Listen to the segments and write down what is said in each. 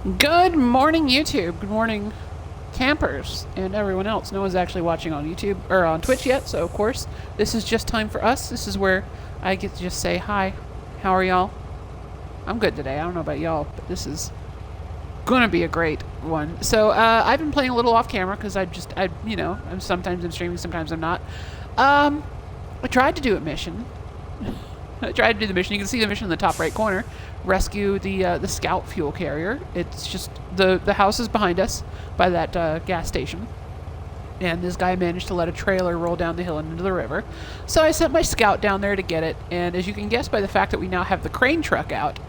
Good morning, YouTube. Good morning, campers and everyone else. No one's actually watching on YouTube or on Twitch yet, so of course this is just time for us. This is where I get to just say hi. How are y'all? I'm good today. I don't know about y'all, but this is gonna be a great one. So I've been playing a little off camera because I'm sometimes I'm streaming, sometimes I'm not. I tried to do a mission. I tried to do the mission. You can see the mission in the top right corner. Rescue the scout fuel carrier. It's just the house is behind us by that gas station, and this guy managed to let a trailer roll down the hill and into the river. So I sent my scout down there to get it, and as you can guess by the fact that we now have the crane truck out,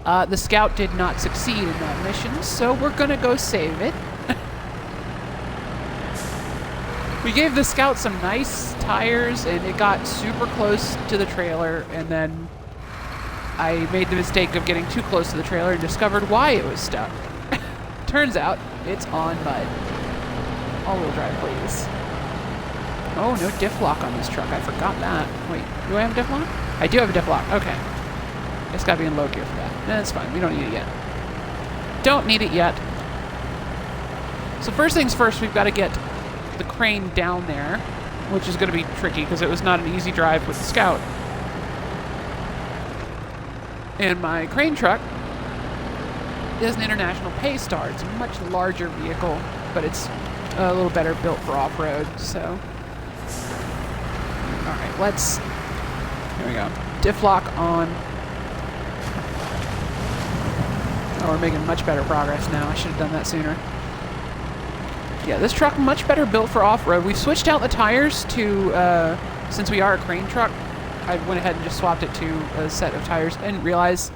the scout did not succeed in that mission, so we're gonna go save it. We gave the scout some nice tires, and it got super close to the trailer, and then I made the mistake of getting too close to the trailer and discovered why it was stuck. Turns out, it's on mud. All-wheel drive, please. Oh, no diff lock on this truck. I forgot that. Wait, do I have a diff lock? I do have a diff lock. Okay. It's got to be in low gear for that. That's fine. We don't need it yet. Don't need it yet. So first things first, we've got to get the crane down there, which is going to be tricky because it was not an easy drive with the scout. And my crane truck is an International Paystar. It's a much larger vehicle, but it's a little better built for off-road, so. Alright, here we go. Diff lock on. Oh, we're making much better progress now. I should have done that sooner. Yeah, this truck much better built for off-road. We've switched out the tires to, since we are a crane truck, I went ahead and just swapped it to a set of tires. I didn't realize.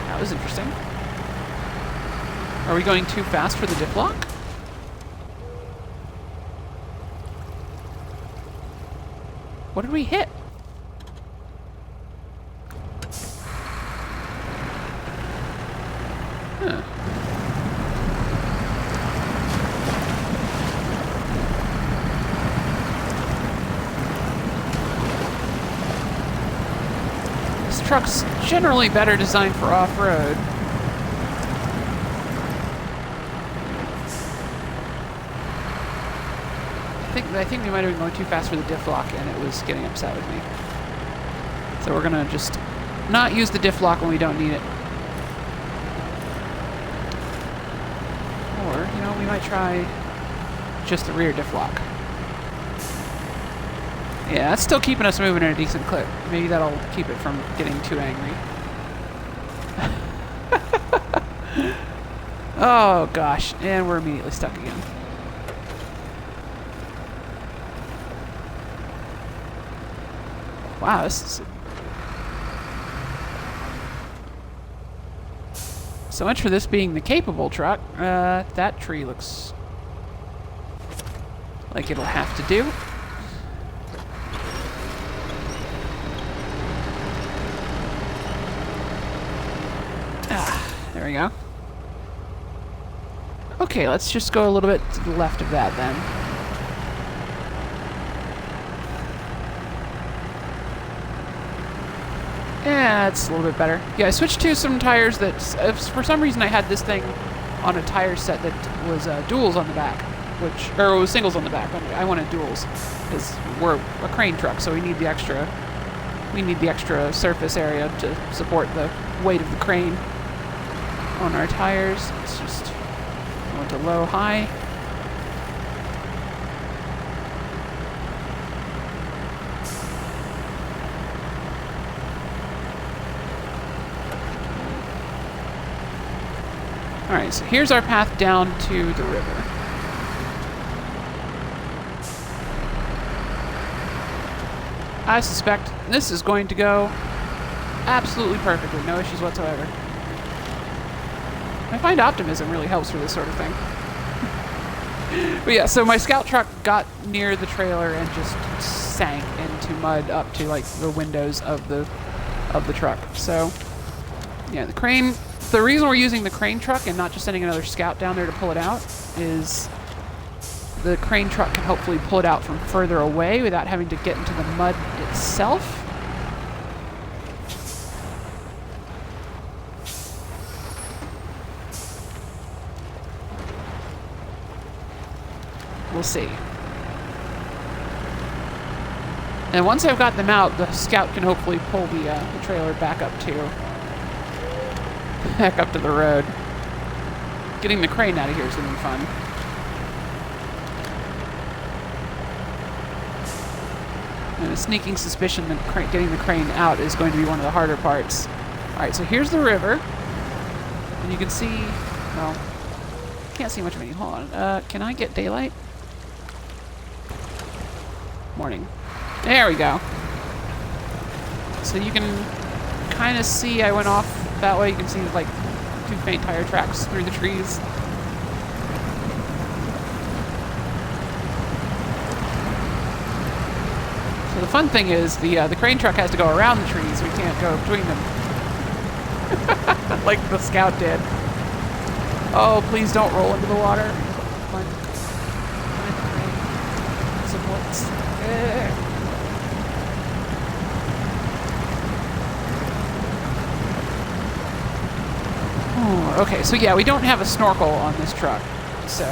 That was interesting. Are we going too fast for the diff lock? What did we hit? Huh. This truck's generally better designed for off-road. I think we might have been going too fast for the diff lock, and it was getting upset with me. So we're gonna just not use the diff lock when we don't need it. Or, we might try just the rear diff lock. Yeah, that's still keeping us moving at a decent clip. Maybe that'll keep it from getting too angry. Oh gosh, and we're immediately stuck again. Wow, this is... So much for this being the capable truck. That tree looks like it'll have to do. There we go. Okay, let's just go a little bit to the left of that then. Yeah, it's a little bit better. Yeah, I switched to some tires that, for some reason I had this thing on a tire set that was duals on the back, or it was singles on the back. I wanted duals because we're a crane truck, so we need the extra surface area to support the weight of the crane on our tires. Let's just go to low, high. Alright, so here's our path down to the river. I suspect this is going to go absolutely perfectly, no issues whatsoever. I find optimism really helps for this sort of thing. But yeah, so my scout truck got near the trailer and just sank into mud up to like the windows of the truck. So yeah, the crane. The reason we're using the crane truck and not just sending another scout down there to pull it out is the crane truck can hopefully pull it out from further away without having to get into the mud itself. We'll see. And once I've got them out, the scout can hopefully pull the trailer back up to the road. Getting the crane out of here is going to be fun. And a sneaking suspicion that getting the crane out is going to be one of the harder parts. Alright, so here's the river. And you can see... well, can't see much of any. Hold on. Can I get daylight? Morning. There we go. So you can kind of see I went off that way. You can see like 2 faint tire tracks through the trees. So the fun thing is the crane truck has to go around the trees. We can't go between them. Like the scout did. Oh, please don't roll into the water. Come on. Supports. Oh, okay, so yeah, we don't have a snorkel on this truck. So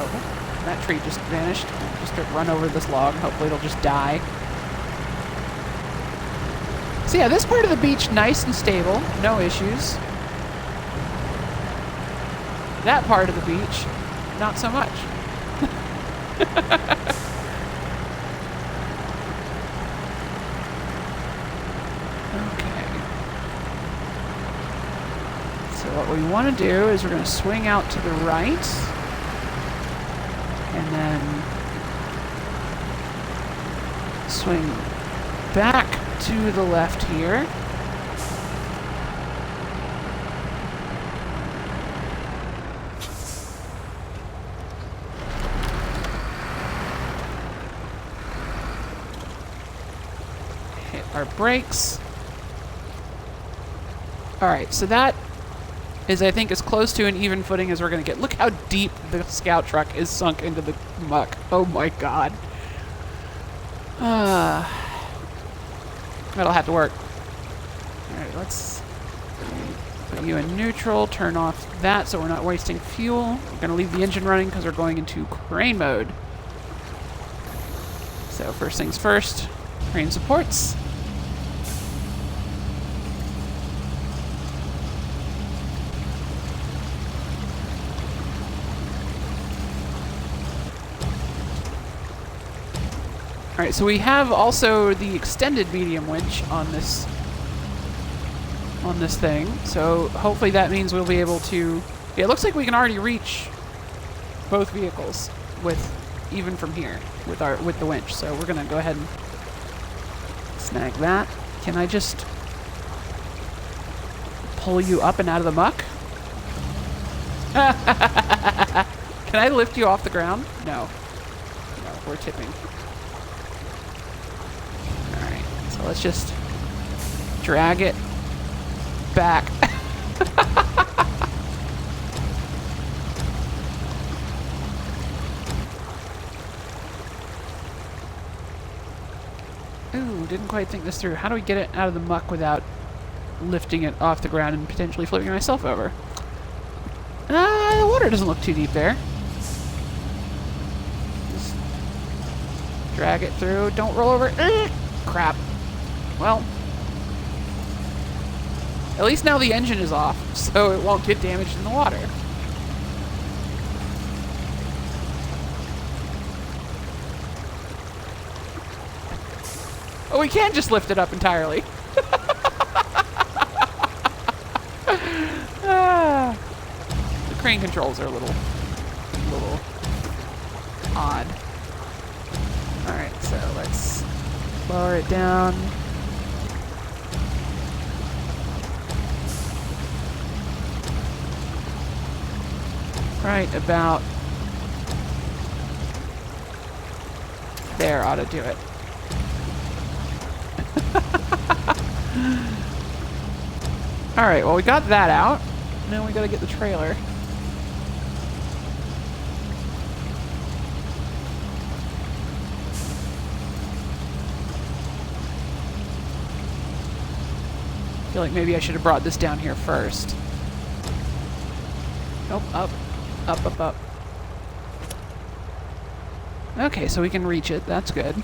that tree just vanished. Just to run over this log. Hopefully it'll just die. So yeah, this part of the beach, nice and stable. No issues. That part of the beach, not so much. Okay. So what we want to do is we're going to swing out to the right. And then swing back to the left here. Hit our brakes. Alright, so that is, I think, as close to an even footing as we're going to get. Look how deep the scout truck is sunk into the muck. Oh my god. That'll have to work. Alright, let's put you in neutral, turn off that so we're not wasting fuel. We're going to leave the engine running because we're going into crane mode. So first things first, crane supports. Alright, so we have also the extended medium winch on this thing. So hopefully that means we'll be able to... yeah, it looks like we can already reach both vehicles even from here with the winch. So we're gonna go ahead and snag that. Can I just pull you up and out of the muck? Can I lift you off the ground? No. No, we're tipping. So let's just drag it back. Ooh, didn't quite think this through. How do we get it out of the muck without lifting it off the ground and potentially flipping myself over? The water doesn't look too deep there. Just drag it through. Don't roll over. Crap. Well, at least now the engine is off, so it won't get damaged in the water. Oh, we can just lift it up entirely. The crane controls are a little odd. Alright, so let's lower it down. Right about there ought to do it. Alright, well we got that out. Now we gotta get the trailer. I feel like maybe I should have brought this down here first. Nope, up. Up, up, up. Okay, so we can reach it. That's good.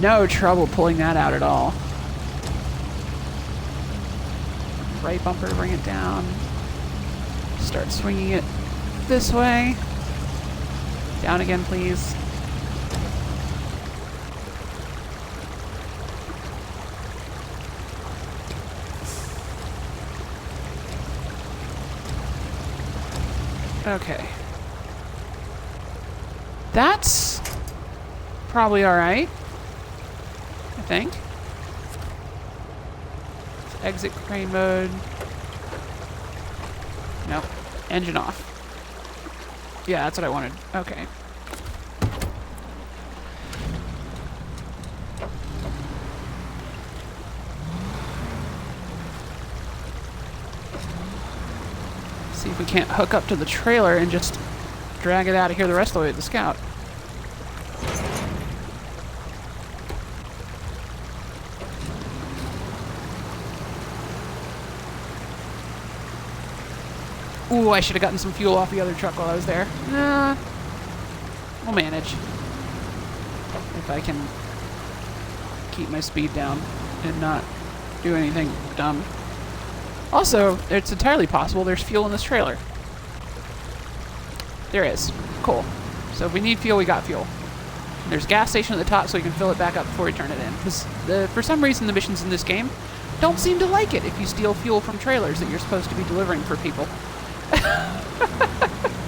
No trouble pulling that out at all. Right bumper, bring it down. Start swinging it this way. Down again, please. Okay. That's probably alright, I think. Let's exit crane mode. Nope. Engine off. Yeah, that's what I wanted. Okay. See if we can't hook up to the trailer and just drag it out of here the rest of the way with the Scout. Ooh, I should have gotten some fuel off the other truck while I was there. Nah, we'll manage. If I can keep my speed down and not do anything dumb. Also, it's entirely possible there's fuel in this trailer. There is. Cool. So if we need fuel, we got fuel. There's a gas station at the top so we can fill it back up before we turn it in. Because for some reason the missions in this game don't seem to like it if you steal fuel from trailers that you're supposed to be delivering for people.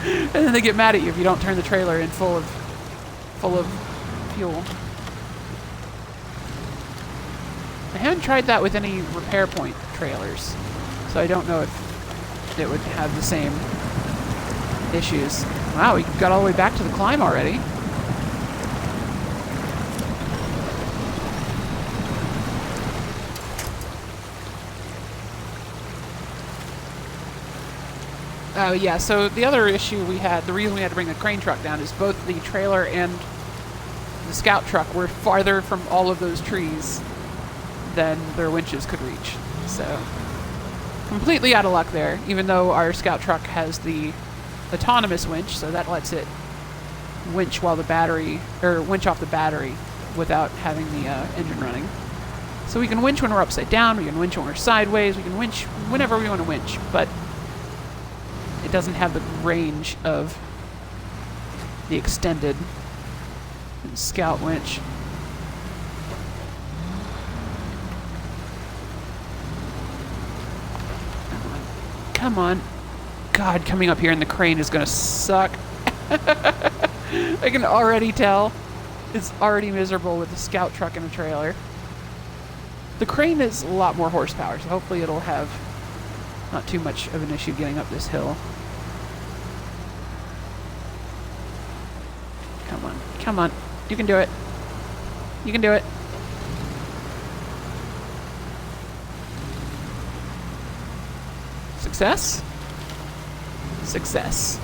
And then they get mad at you if you don't turn the trailer in full of fuel. I haven't tried that with any repair point trailers, so I don't know if it would have the same issues. Wow, we got all the way back to the climb already. Oh yeah, so the other issue we had, the reason we had to bring the crane truck down is both the trailer and the Scout truck were farther from all of those trees than their winches could reach. So, completely out of luck there, even though our Scout truck has the autonomous winch, so that lets it winch while the battery, or winch off the battery without having the engine running. So we can winch when we're upside down, we can winch when we're sideways, we can winch whenever we want to winch, but it doesn't have the range of the extended Scout winch. Come on. God, coming up here in the crane is gonna suck. I can already tell. It's already miserable with the Scout truck and a trailer. The crane is a lot more horsepower, so hopefully it'll have not too much of an issue getting up this hill. Come on. Come on. You can do it. You can do it. Success? Success.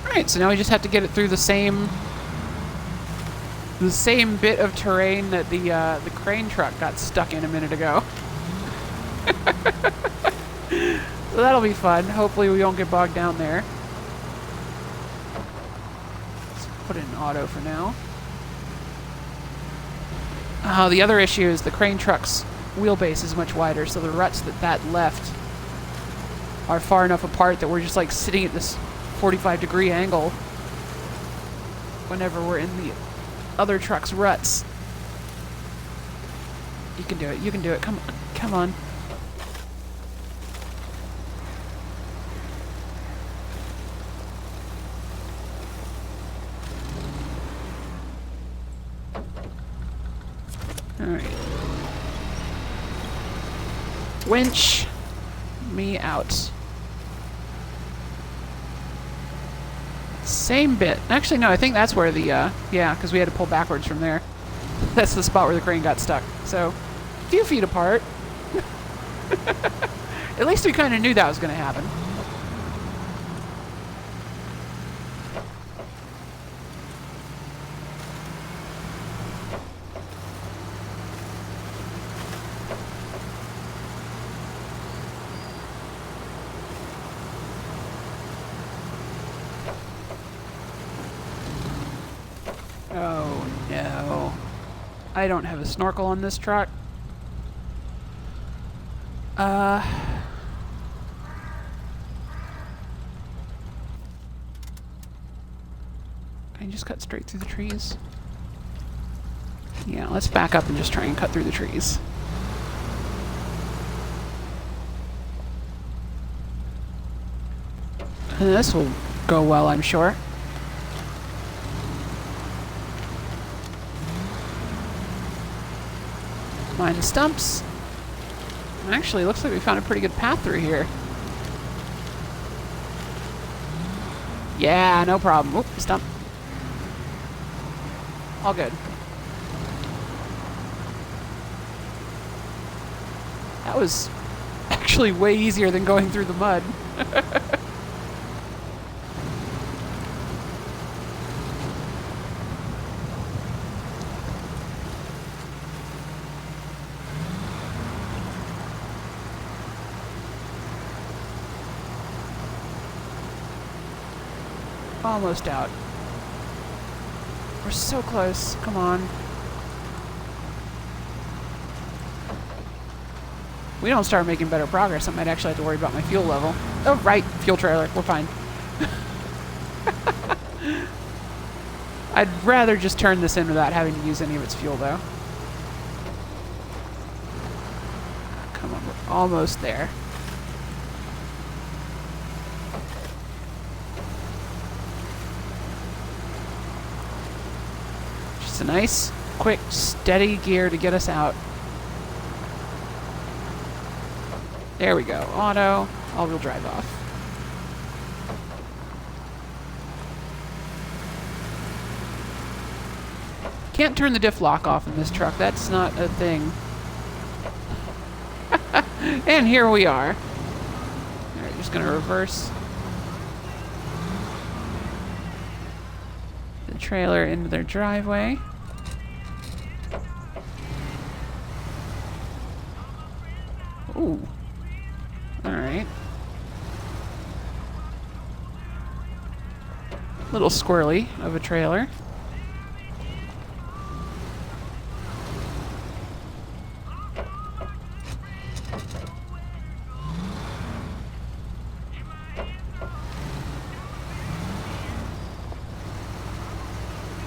Alright, so now we just have to get it through the same bit of terrain that the crane truck got stuck in a minute ago. So that'll be fun. Hopefully we won't get bogged down there. Let's put it in auto for now. The other issue is the crane truck's wheelbase is much wider, so the ruts that left are far enough apart that we're just like sitting at this 45-degree angle whenever we're in the other truck's ruts. You can do it. You can do it. Come on. Come on. Alright. Winch me out. Same bit. Actually, no, I think that's where the, yeah, because we had to pull backwards from there. That's the spot where the crane got stuck. So, a few feet apart. At least we kind of knew that was going to happen. No. I don't have a snorkel on this truck. Can I just cut straight through the trees? Yeah, let's back up and just try and cut through the trees. And this will go well, I'm sure. Mind the stumps. Actually, looks like we found a pretty good path through here. Yeah, no problem. Oop, stump. All good. That was actually way easier than going through the mud. Almost out. We're so close. Come on. We don't start making better progress, I might actually have to worry about my fuel level. Oh, right. Fuel trailer. We're fine. I'd rather just turn this in without having to use any of its fuel, though. Come on. We're almost there. Just a nice, quick, steady gear to get us out. There we go. Auto. All-wheel drive off. Can't turn the diff lock off in this truck. That's not a thing. And here we are. Alright, just gonna reverse the trailer into their driveway. Ooh. Alright. Little squirrely of a trailer.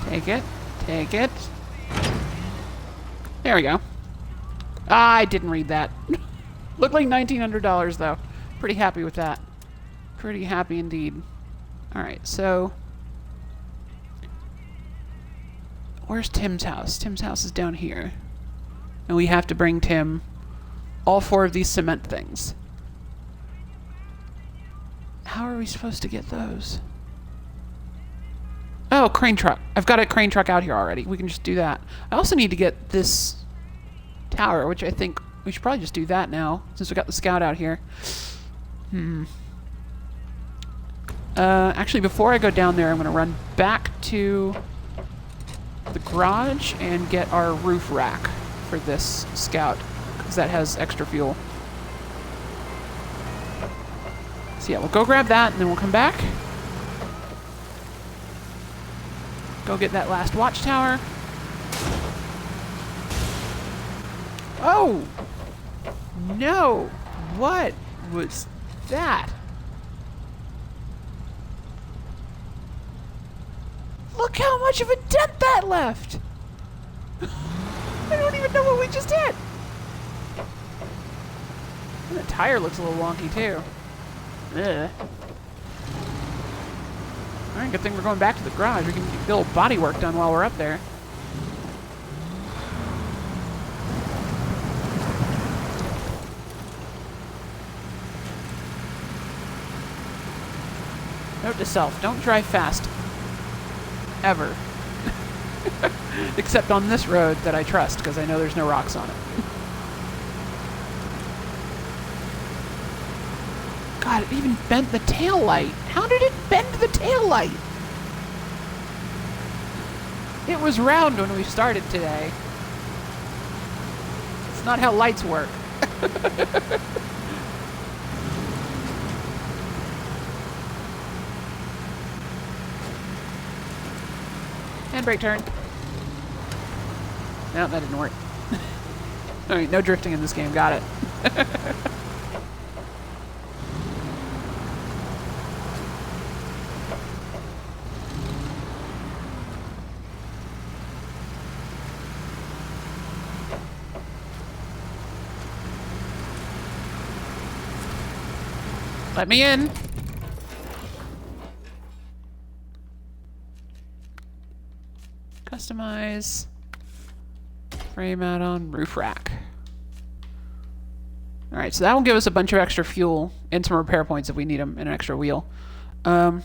Take it. Take it. There we go. Ah, I didn't read that. Looked like $1,900 though. Pretty happy with that. Pretty happy indeed. Alright, so... where's Tim's house? Tim's house is down here. And we have to bring Tim all 4 of these cement things. How are we supposed to get those? Oh, crane truck. I've got a crane truck out here already. We can just do that. I also need to get this tower, which I think we should probably just do that now, since we got the scout out here. Actually, before I go down there, I'm going to run back to the garage and get our roof rack for this scout, because that has extra fuel. So yeah, we'll go grab that, and then we'll come back. Go get that last watchtower. Oh! No! What was that? Look how much of a dent that left! I don't even know what we just hit! And the tire looks a little wonky too. Ugh. Alright, good thing we're going back to the garage. We can get a little body work done while we're up there. Note to self, don't drive fast. Ever. Except on this road that I trust, because I know there's no rocks on it. God, it even bent the tail light. How did it bend the tail light? It was round when we started today. It's not how lights work. Handbrake turn. No, that didn't work. Alright, no drifting in this game. Got it. Let me in. Customize. Frame add-on, roof rack. Alright, so that will give us a bunch of extra fuel and some repair points if we need them, and an extra wheel. And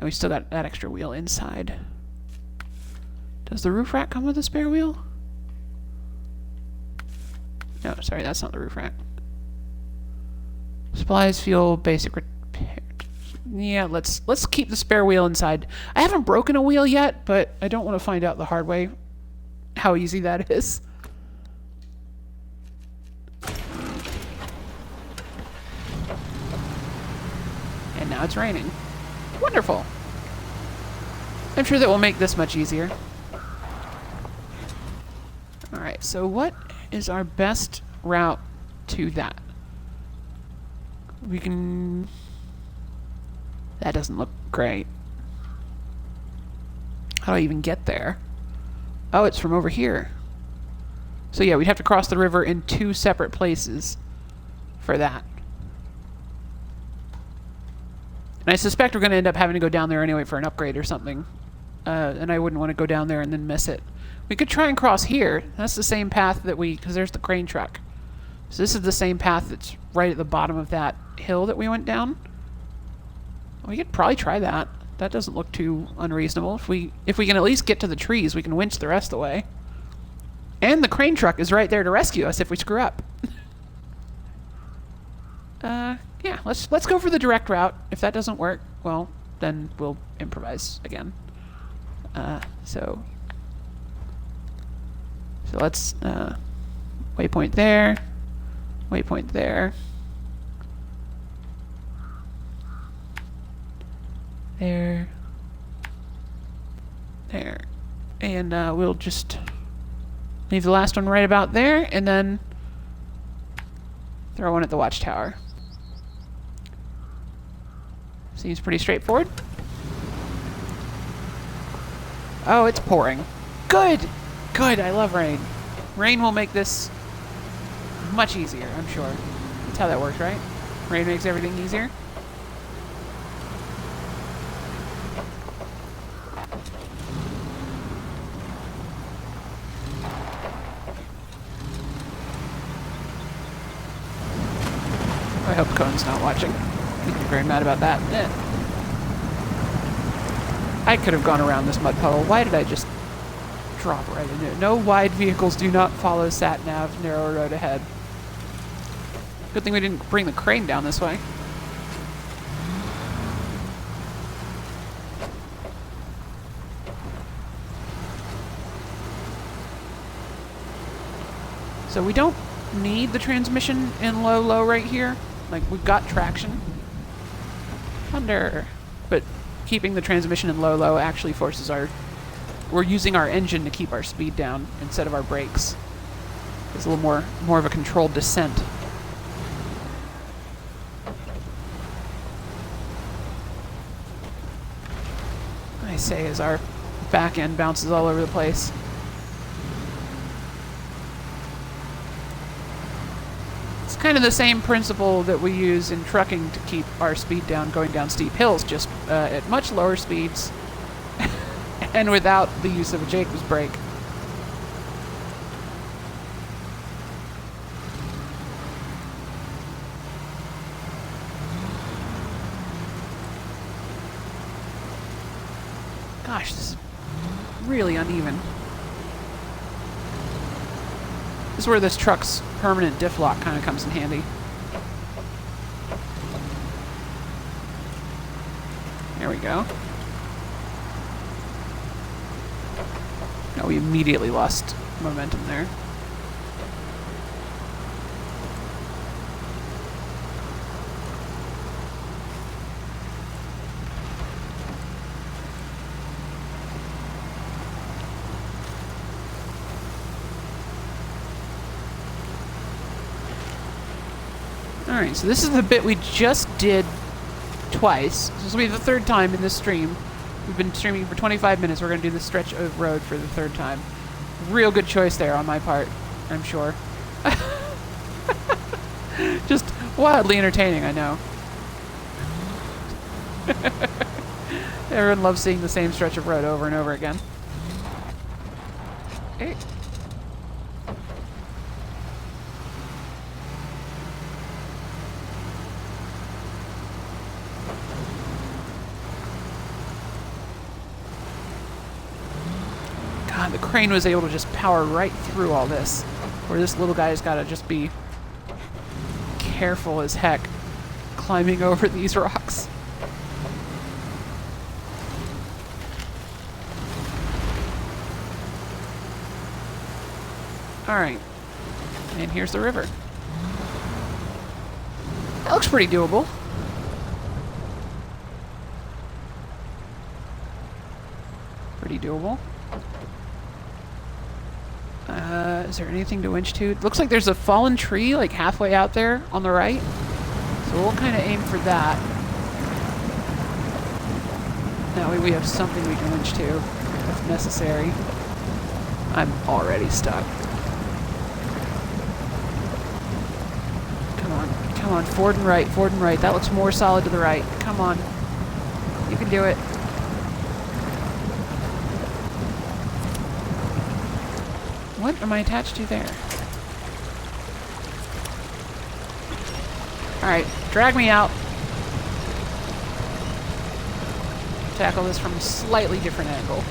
we still got that extra wheel inside. Does the roof rack come with a spare wheel? No, sorry, that's not the roof rack. Supplies, fuel, basic repair. Yeah, let's keep the spare wheel inside. I haven't broken a wheel yet, but I don't want to find out the hard way how easy that is. And now it's raining. Wonderful. I'm sure that will make this much easier. Alright, so what is our best route to that? We can... That doesn't look great. How do I even get there? Oh, it's from over here. So yeah, we'd have to cross the river in 2 separate places for that. And I suspect we're going to end up having to go down there anyway for an upgrade or something. And I wouldn't want to go down there and then miss it. We could try and cross here. That's the same path that we... Because there's the crane truck. So this is the same path that's right at the bottom of that hill that we went down. We could probably try that. That doesn't look too unreasonable. If we can at least get to the trees, we can winch the rest of the way. And the crane truck is right there to rescue us if we screw up. Yeah, let's go for the direct route. If that doesn't work, well, then we'll improvise again. So let's waypoint there, waypoint there, there, there, and we'll just leave the last one right about there, and then throw one at the watchtower. Seems pretty straightforward. Oh, it's pouring. Good! Good, I love rain. Rain will make this much easier, I'm sure. That's how that works, right? Rain makes everything easier. I hope Cohen's not watching. He'd be very mad about that. I could have gone around this mud puddle. Why did I just drop right into it? No wide vehicles do not follow sat-nav, narrow road ahead. Good thing we didn't bring the crane down this way. So we don't need the transmission in low right here. Like, we've got traction. Thunder. But keeping the transmission in low actually forces our... We're using our engine to keep our speed down instead of our brakes. It's a little more of a controlled descent. I say as our back end bounces all over the place. It's kind of the same principle that we use in trucking to keep our speed down going down steep hills, just at much lower speeds and without the use of a Jacob's brake. Gosh, this is really uneven. This is where this truck's permanent diff lock kind of comes in handy. There we go. Oh, we immediately lost momentum there. Alright, so this is the bit we just did twice. This will be the third time in this stream. We've been streaming for 25 minutes. We're going to do this stretch of road for the third time. Real good choice there on my part, I'm sure. Just wildly entertaining, I know. Everyone loves seeing the same stretch of road over and over again. Hey. God, the crane was able to just power right through all this. Where this little guy's got to just be careful as heck climbing over these rocks. Alright. And here's the river. That looks pretty doable. Pretty doable. Is there anything to winch to? It looks like there's a fallen tree like halfway out there on the right. So we'll kind of aim for that. That way we have something we can winch to if necessary. I'm already stuck. Come on, forward and right, forward and right. That looks more solid to the right. Come on. You can do it. What am I attached to there? Alright, drag me out. Tackle this from a slightly different angle.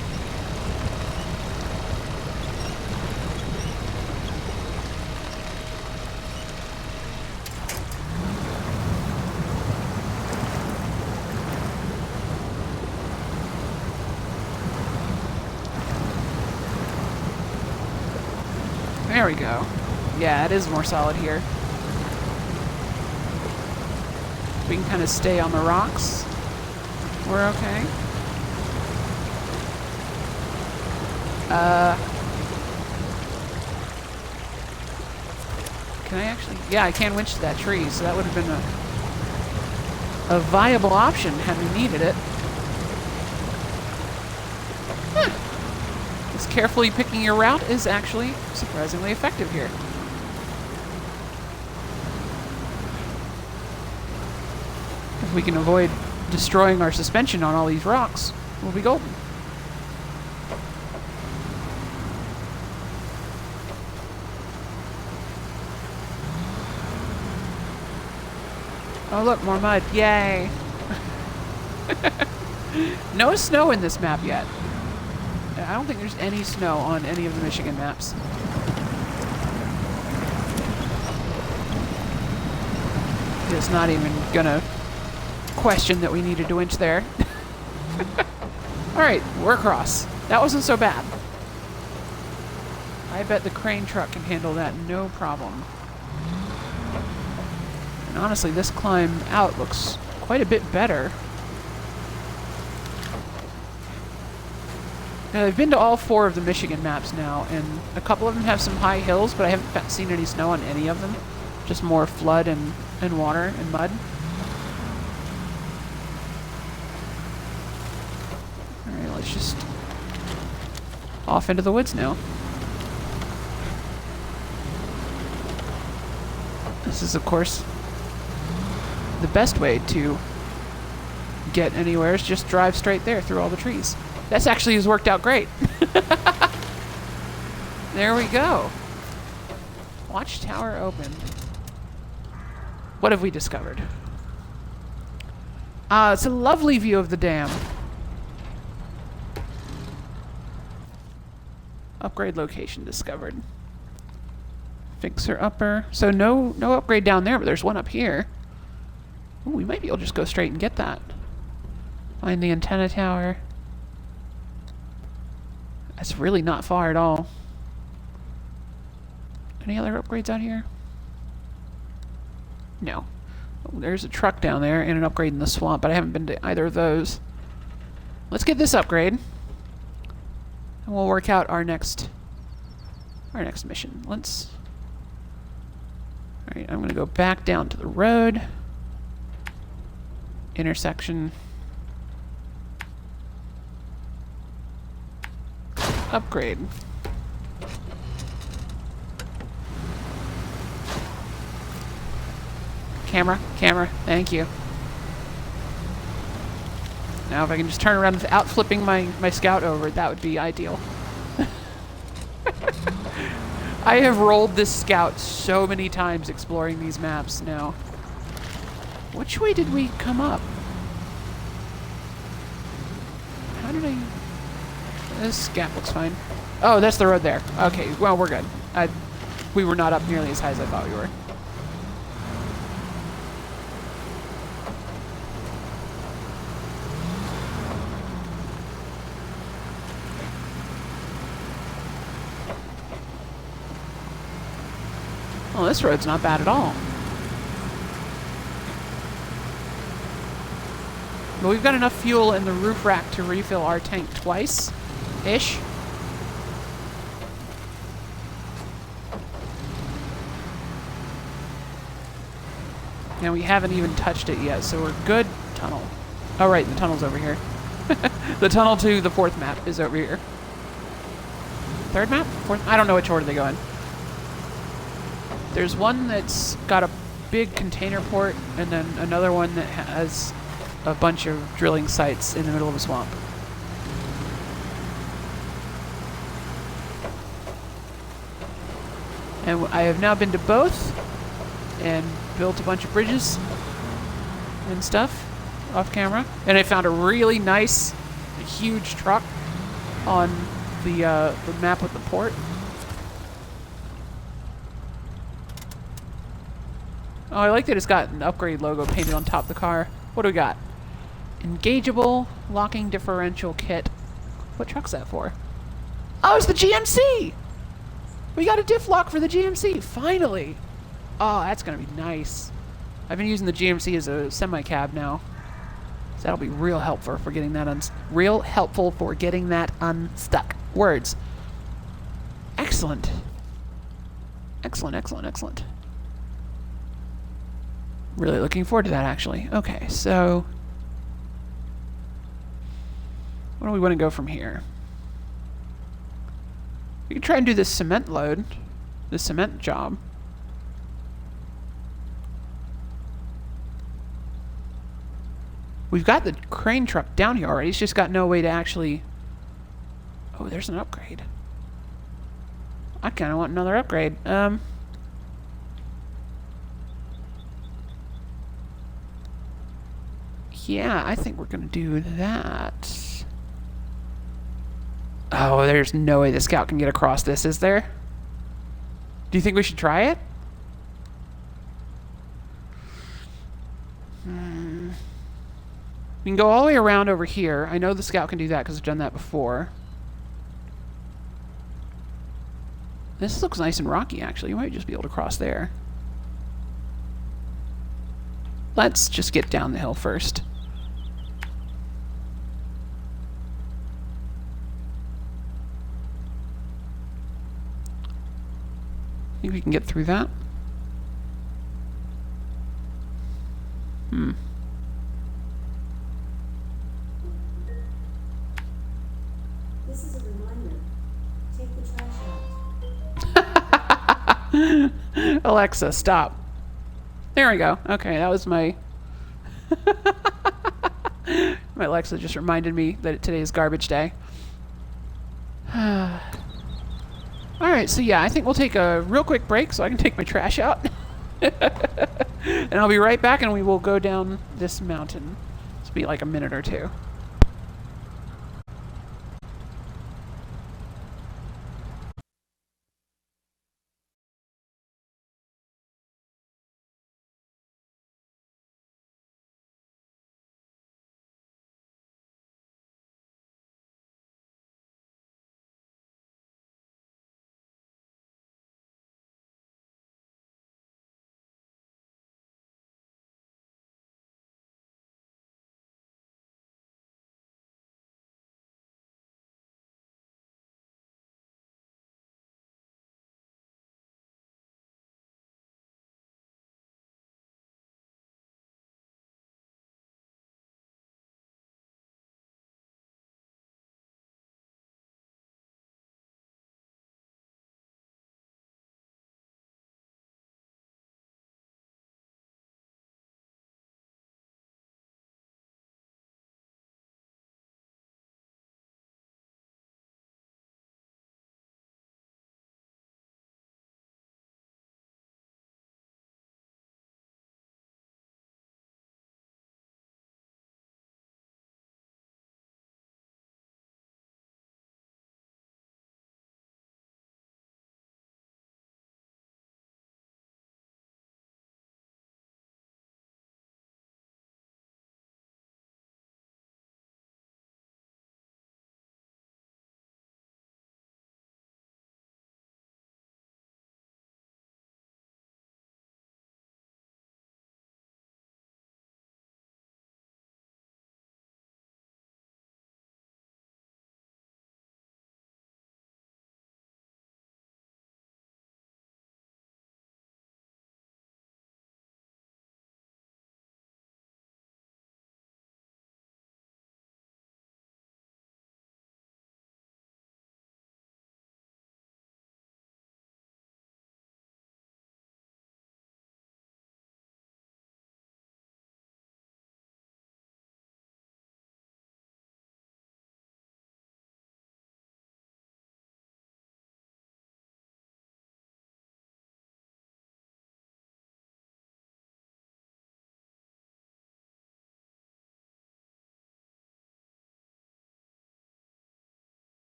There we go. Yeah, it is more solid here. We can kind of stay on the rocks. We're okay. Can I actually... Yeah, I can winch to that tree, so that would have been a viable option had we needed it. Just carefully picking your route is actually surprisingly effective here. If we can avoid destroying our suspension on all these rocks, we'll be golden. Oh look, more mud. Yay! No snow in this map yet. I don't think there's any snow on any of the Michigan maps. Just not even gonna question that we needed to winch there. Alright, we're across. That wasn't so bad. I bet the crane truck can handle that no problem. And honestly, this climb out looks quite a bit better. Now, I've been to all 4 of the Michigan maps now, and a couple of them have some high hills, but I haven't seen any snow on any of them. Just more flood and water and mud. Alright, let's just off into the woods now. This is, of course, the best way to get anywhere is just drive straight there through all the trees. That's actually has worked out great. There we go. Watchtower opened. What have we discovered? It's a lovely view of the dam. Upgrade location discovered. Fixer upper. So no upgrade down there, but there's one up here. Ooh, we might be able to just go straight and get that. Find the antenna tower. That's really not far at all. Any other upgrades out here? No. Oh, there's a truck down there and an upgrade in the swamp, but I haven't been to either of those. Let's get this upgrade. And we'll work out our next mission. Let's... Alright, I'm gonna go back down to the road. Intersection. Upgrade. Camera, camera, thank you. Now if I can just turn around without flipping my scout over, that would be ideal. I have rolled this scout so many times exploring these maps now. Which way did we come up? How did I... This gap looks fine. Oh, that's the road there. Okay, well, we're good. We were not up nearly as high as I thought we were. Well, this road's not bad at all. But we've got enough fuel in the roof rack to refill our tank twice-ish. And we haven't even touched it yet, so we're good. Tunnel. Oh, right, the tunnel's over here. The tunnel to the fourth map is over here. Third map? Fourth? I don't know which order they go in. There's one that's got a big container port, and then another one that has a bunch of drilling sites in the middle of a swamp. And I have now been to both and built a bunch of bridges and stuff off camera. And I found a really nice, huge truck on the map with the port. Oh, I like that it's got an upgrade logo painted on top of the car. What do we got? Engageable locking differential kit. What truck's that for? Oh, it's the GMC! We got a diff lock for the GMC, finally! Oh, that's gonna be nice. I've been using the GMC as a semi-cab now. So that'll be real helpful for getting that unstuck. Words. Excellent. Excellent, excellent, excellent. Really looking forward to that, actually. Okay, so... where do we want to go from here? We could try and do this cement load. This cement job. We've got the crane truck down here already. It's just got no way to actually... Oh, there's an upgrade. I kind of want another upgrade. Yeah, I think we're going to do that. Oh, there's no way the scout can get across this, is there? Do you think we should try it? We can go all the way around over here. I know the scout can do that because I've done that before. This looks nice and rocky, actually. You might just be able to cross there. Let's just get down the hill first. Think we can get through that? This is a reminder. Take the trash out. Alexa, stop. There we go. Okay, that was my... my Alexa just reminded me that today is garbage day. Alright, so yeah, I think we'll take a real quick break so I can take my trash out. And I'll be right back and we will go down this mountain. It's be like a minute or two.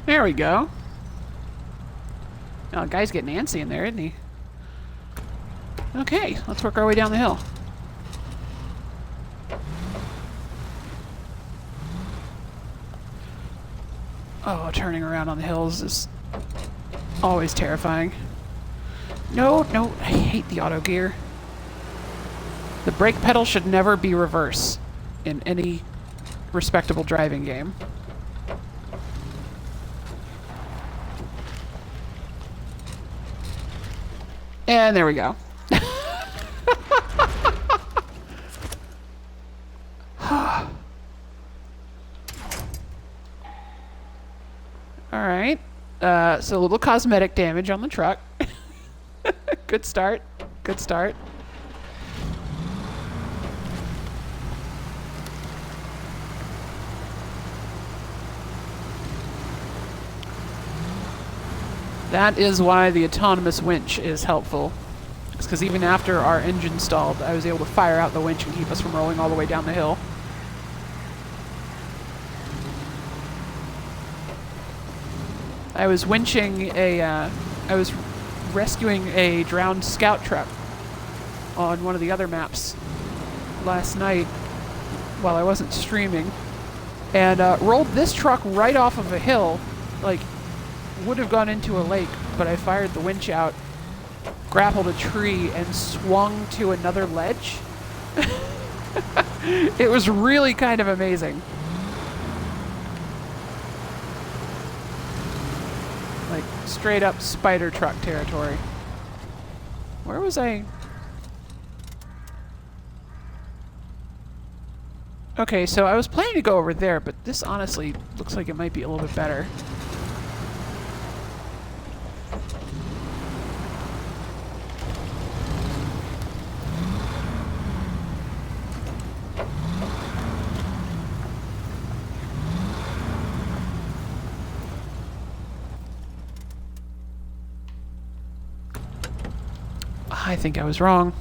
There we go. Oh, guy's getting antsy in there, isn't he? Okay, let's work our way down the hill. Oh, turning around on the hills is always terrifying. No, no, I hate the auto gear. The brake pedal should never be reverse in any respectable driving game. And there we go. Alright. So a little cosmetic damage on the truck. Good start. Good start. That is why the autonomous winch is helpful. It's because even after our engine stalled, I was able to fire out the winch and keep us from rolling all the way down the hill. I was winching I was rescuing a drowned scout truck on one of the other maps last night while I wasn't streaming, and rolled this truck right off of a hill, like would have gone into a lake, but I fired the winch out, grappled a tree, and swung to another ledge. It was really kind of amazing. Like, straight up spider truck territory. Where was I? Okay, so I was planning to go over there, but this honestly looks like it might be a little bit better. I think I was wrong.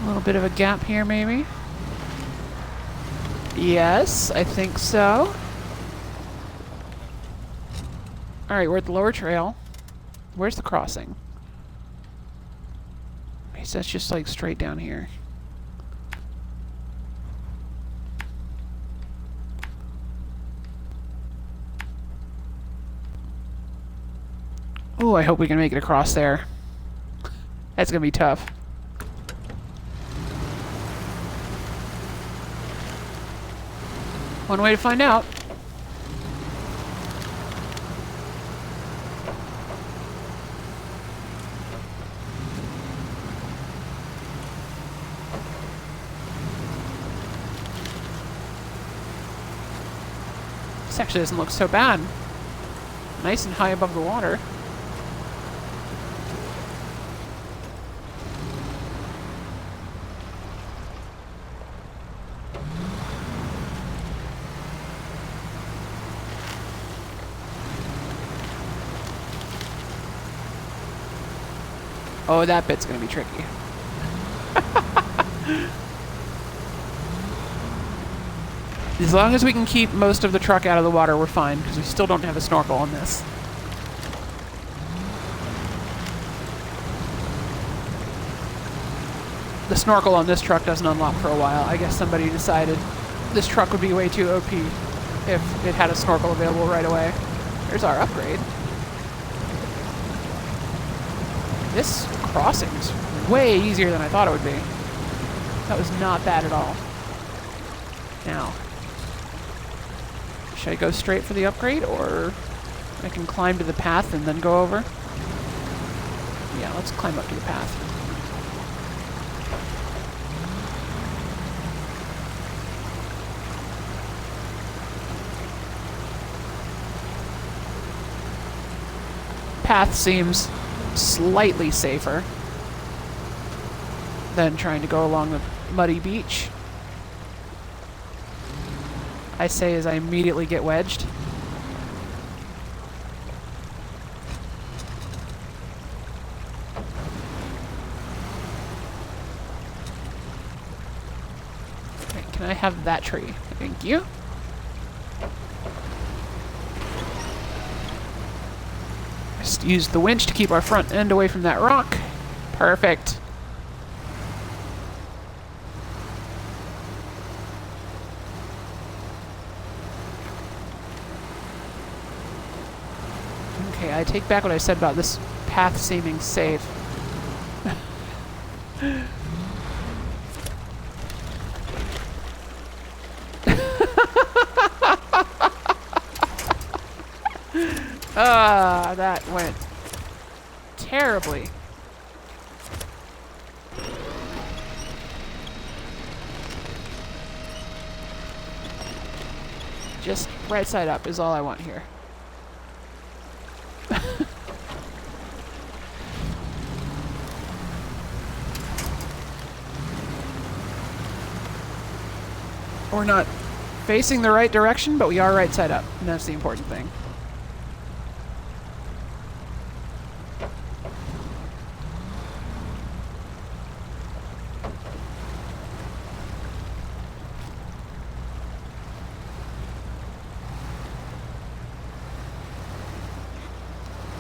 A little bit of a gap here, maybe? Yes, I think so. Alright, we're at the lower trail. Where's the crossing? So that's just like straight down here. Oh, I hope we can make it across there. That's gonna be tough. One way to find out. This actually doesn't look so bad. Nice and high above the water. Oh, that bit's gonna be tricky. As long as we can keep most of the truck out of the water, we're fine, because we still don't have a snorkel on this. The snorkel on this truck doesn't unlock for a while. I guess somebody decided this truck would be way too OP if it had a snorkel available right away. There's our upgrade. This crossing's way easier than I thought it would be. That was not bad at all. Now, should I go straight for the upgrade, or I can climb to the path and then go over? Yeah, let's climb up to the path. Path seems slightly safer than trying to go along the muddy beach. I say as I immediately get wedged. Can I have that tree? Thank you. Just use the winch to keep our front end away from that rock. Perfect. Okay, I take back what I said about this path seeming safe. That went terribly. Just right side up is all I want here. We're not facing the right direction, but we are right side up, and that's the important thing.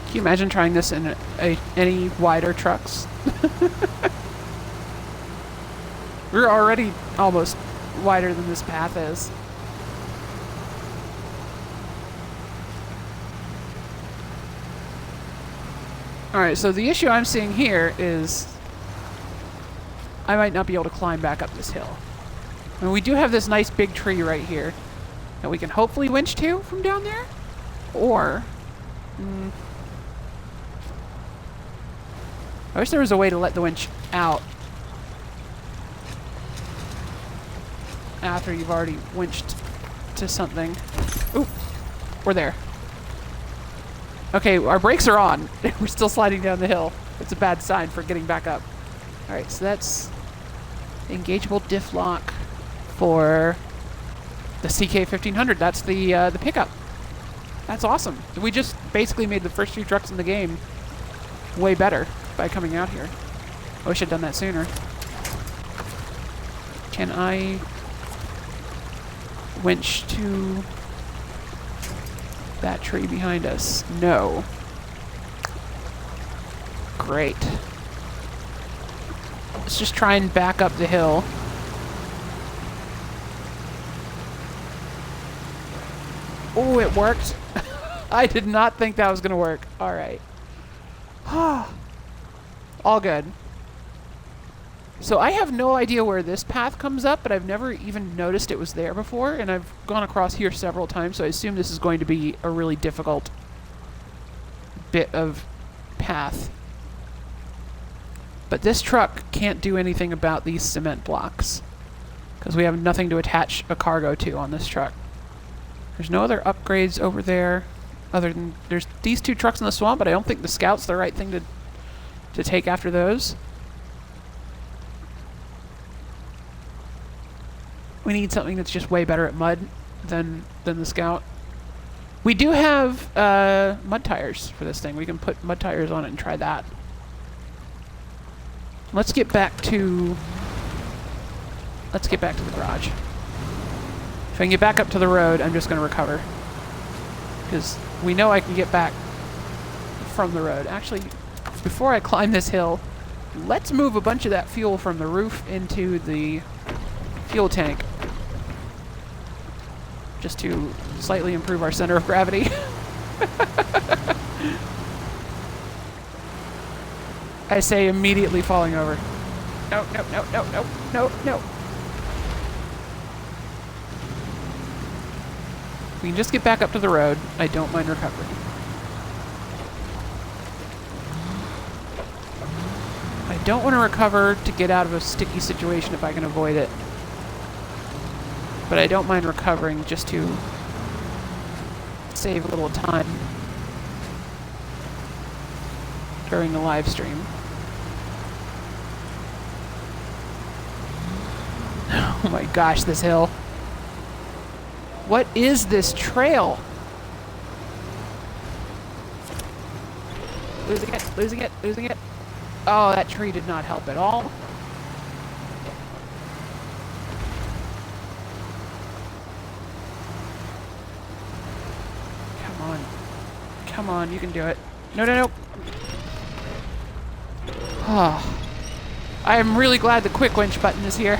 Can you imagine trying this in any wider trucks? We're already almost wider than this path is. Alright, so the issue I'm seeing here is I might not be able to climb back up this hill. And we do have this nice big tree right here that we can hopefully winch to from down there. Or... I wish there was a way to let the winch out after you've already winched to something. Ooh, we're there. Okay, our brakes are on. We're still sliding down the hill. It's a bad sign for getting back up. Alright, so that's engageable diff lock for the CK1500. That's the pickup. That's awesome. We just basically made the first few trucks in the game way better by coming out here. I wish I'd done that sooner. Can I winch to that tree behind us? No. Great. Let's just try and back up the hill. Oh, it worked. I did not think that was going to work. All right. All good. So I have no idea where this path comes up, but I've never even noticed it was there before, and I've gone across here several times, so I assume this is going to be a really difficult bit of path. But this truck can't do anything about these cement blocks, because we have nothing to attach a cargo to on this truck. There's no other upgrades over there, other than there's these two trucks in the swamp, but I don't think the Scout's the right thing to take after those. We need something that's just way better at mud than the Scout. We do have mud tires for this thing. We can put mud tires on it and try that. Let's get back to the garage. If I can get back up to the road, I'm just going to recover, because we know I can get back from the road. Actually, before I climb this hill, let's move a bunch of that fuel from the roof into the fuel tank, just to slightly improve our center of gravity. I say immediately falling over. No, no, no, no, no, no, no. We can just get back up to the road. I don't mind recovering. I don't want to recover to get out of a sticky situation if I can avoid it. But I don't mind recovering just to save a little time during the live stream. Oh my gosh, this hill. What is this trail? Losing it, losing it, losing it. Oh, that tree did not help at all. on. Come on, you can do it. No, no, no. Oh. I am really glad the quick winch button is here.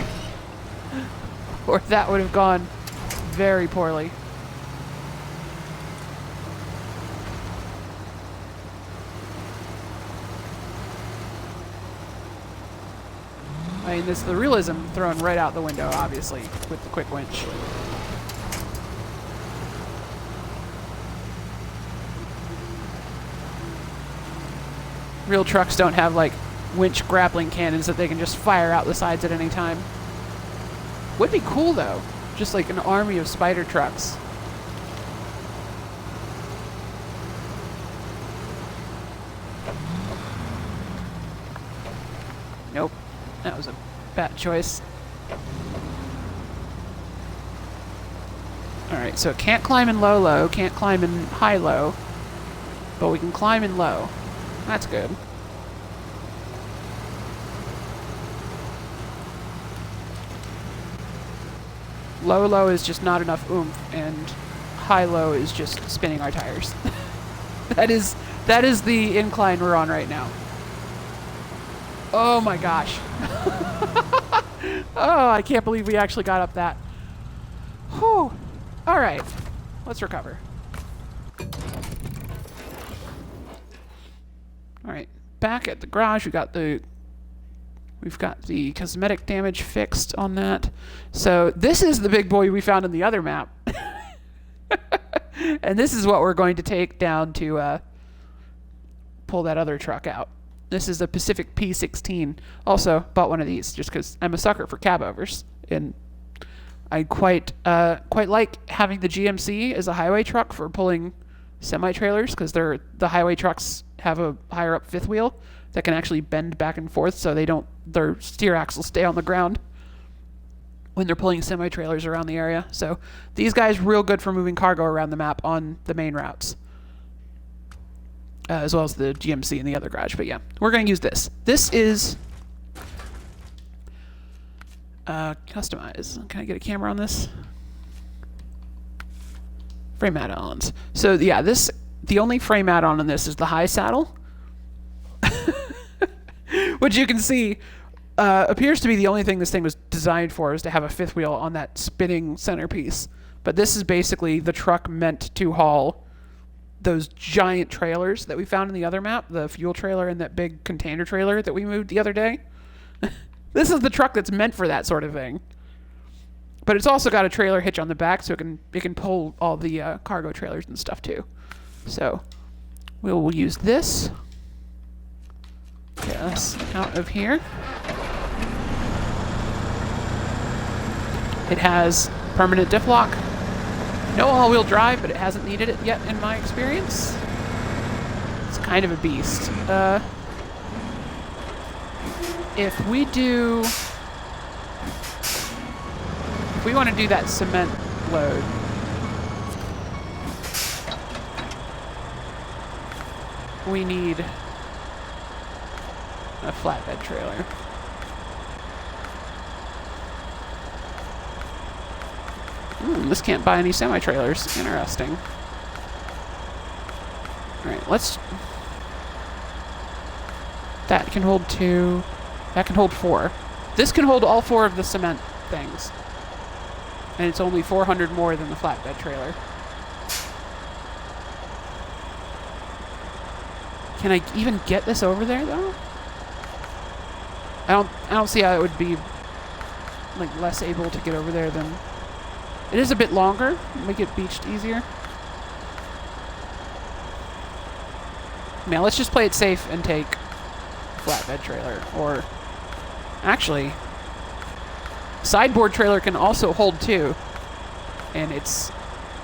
Or that would have gone very poorly. I mean, the realism thrown right out the window, obviously, with the quick winch. Real trucks don't have, like, winch grappling cannons that they can just fire out the sides at any time. Would be cool, though. Just like an army of spider trucks. Nope. That was a bad choice. Alright, so it can't climb in low-low, can't climb in high-low, but we can climb in low. That's good. Low-low is just not enough oomph, and high-low is just spinning our tires. That is the incline we're on right now. Oh my gosh. Oh, I can't believe we actually got up that. Whew. All right, let's recover. All right, back at the garage, we've got the cosmetic damage fixed on that. So this is the big boy we found in the other map. And this is what we're going to take down to pull that other truck out. This is a Pacific P16. Also bought one of these just because I'm a sucker for cab overs, and I quite like having the GMC as a highway truck for pulling semi-trailers, because the highway trucks have a higher up fifth wheel that can actually bend back and forth, so their steer axles stay on the ground when they're pulling semi-trailers around the area. So these guys real good for moving cargo around the map on the main routes. As well as the GMC in the other garage. But yeah, we're going to use this. This is customize. Can I get a camera on this? Frame add-ons. So yeah, the only frame add-on on this is the high saddle. Which you can see appears to be the only thing this thing was designed for, is to have a fifth wheel on that spinning centerpiece. But this is basically the truck meant to haul those giant trailers that we found in the other map, the fuel trailer and that big container trailer that we moved the other day. This is the truck that's meant for that sort of thing. But it's also got a trailer hitch on the back, so it can pull all the cargo trailers and stuff too. So we'll use this. Get us out of here. It has permanent diff lock. No all-wheel drive, but it hasn't needed it yet in my experience. It's kind of a beast. If we want to do that cement load, we need a flatbed trailer. This can't buy any semi-trailers. Interesting. Alright, that can hold 2. That can hold 4. This can hold all 4 of the cement things. And it's only 400 more than the flatbed trailer. Can I even get this over there, though? I don't see how it would be like less able to get over there than... It is a bit longer, make it beached easier. Now let's just play it safe and take flatbed trailer. Or actually, sideboard trailer can also hold 2, and it's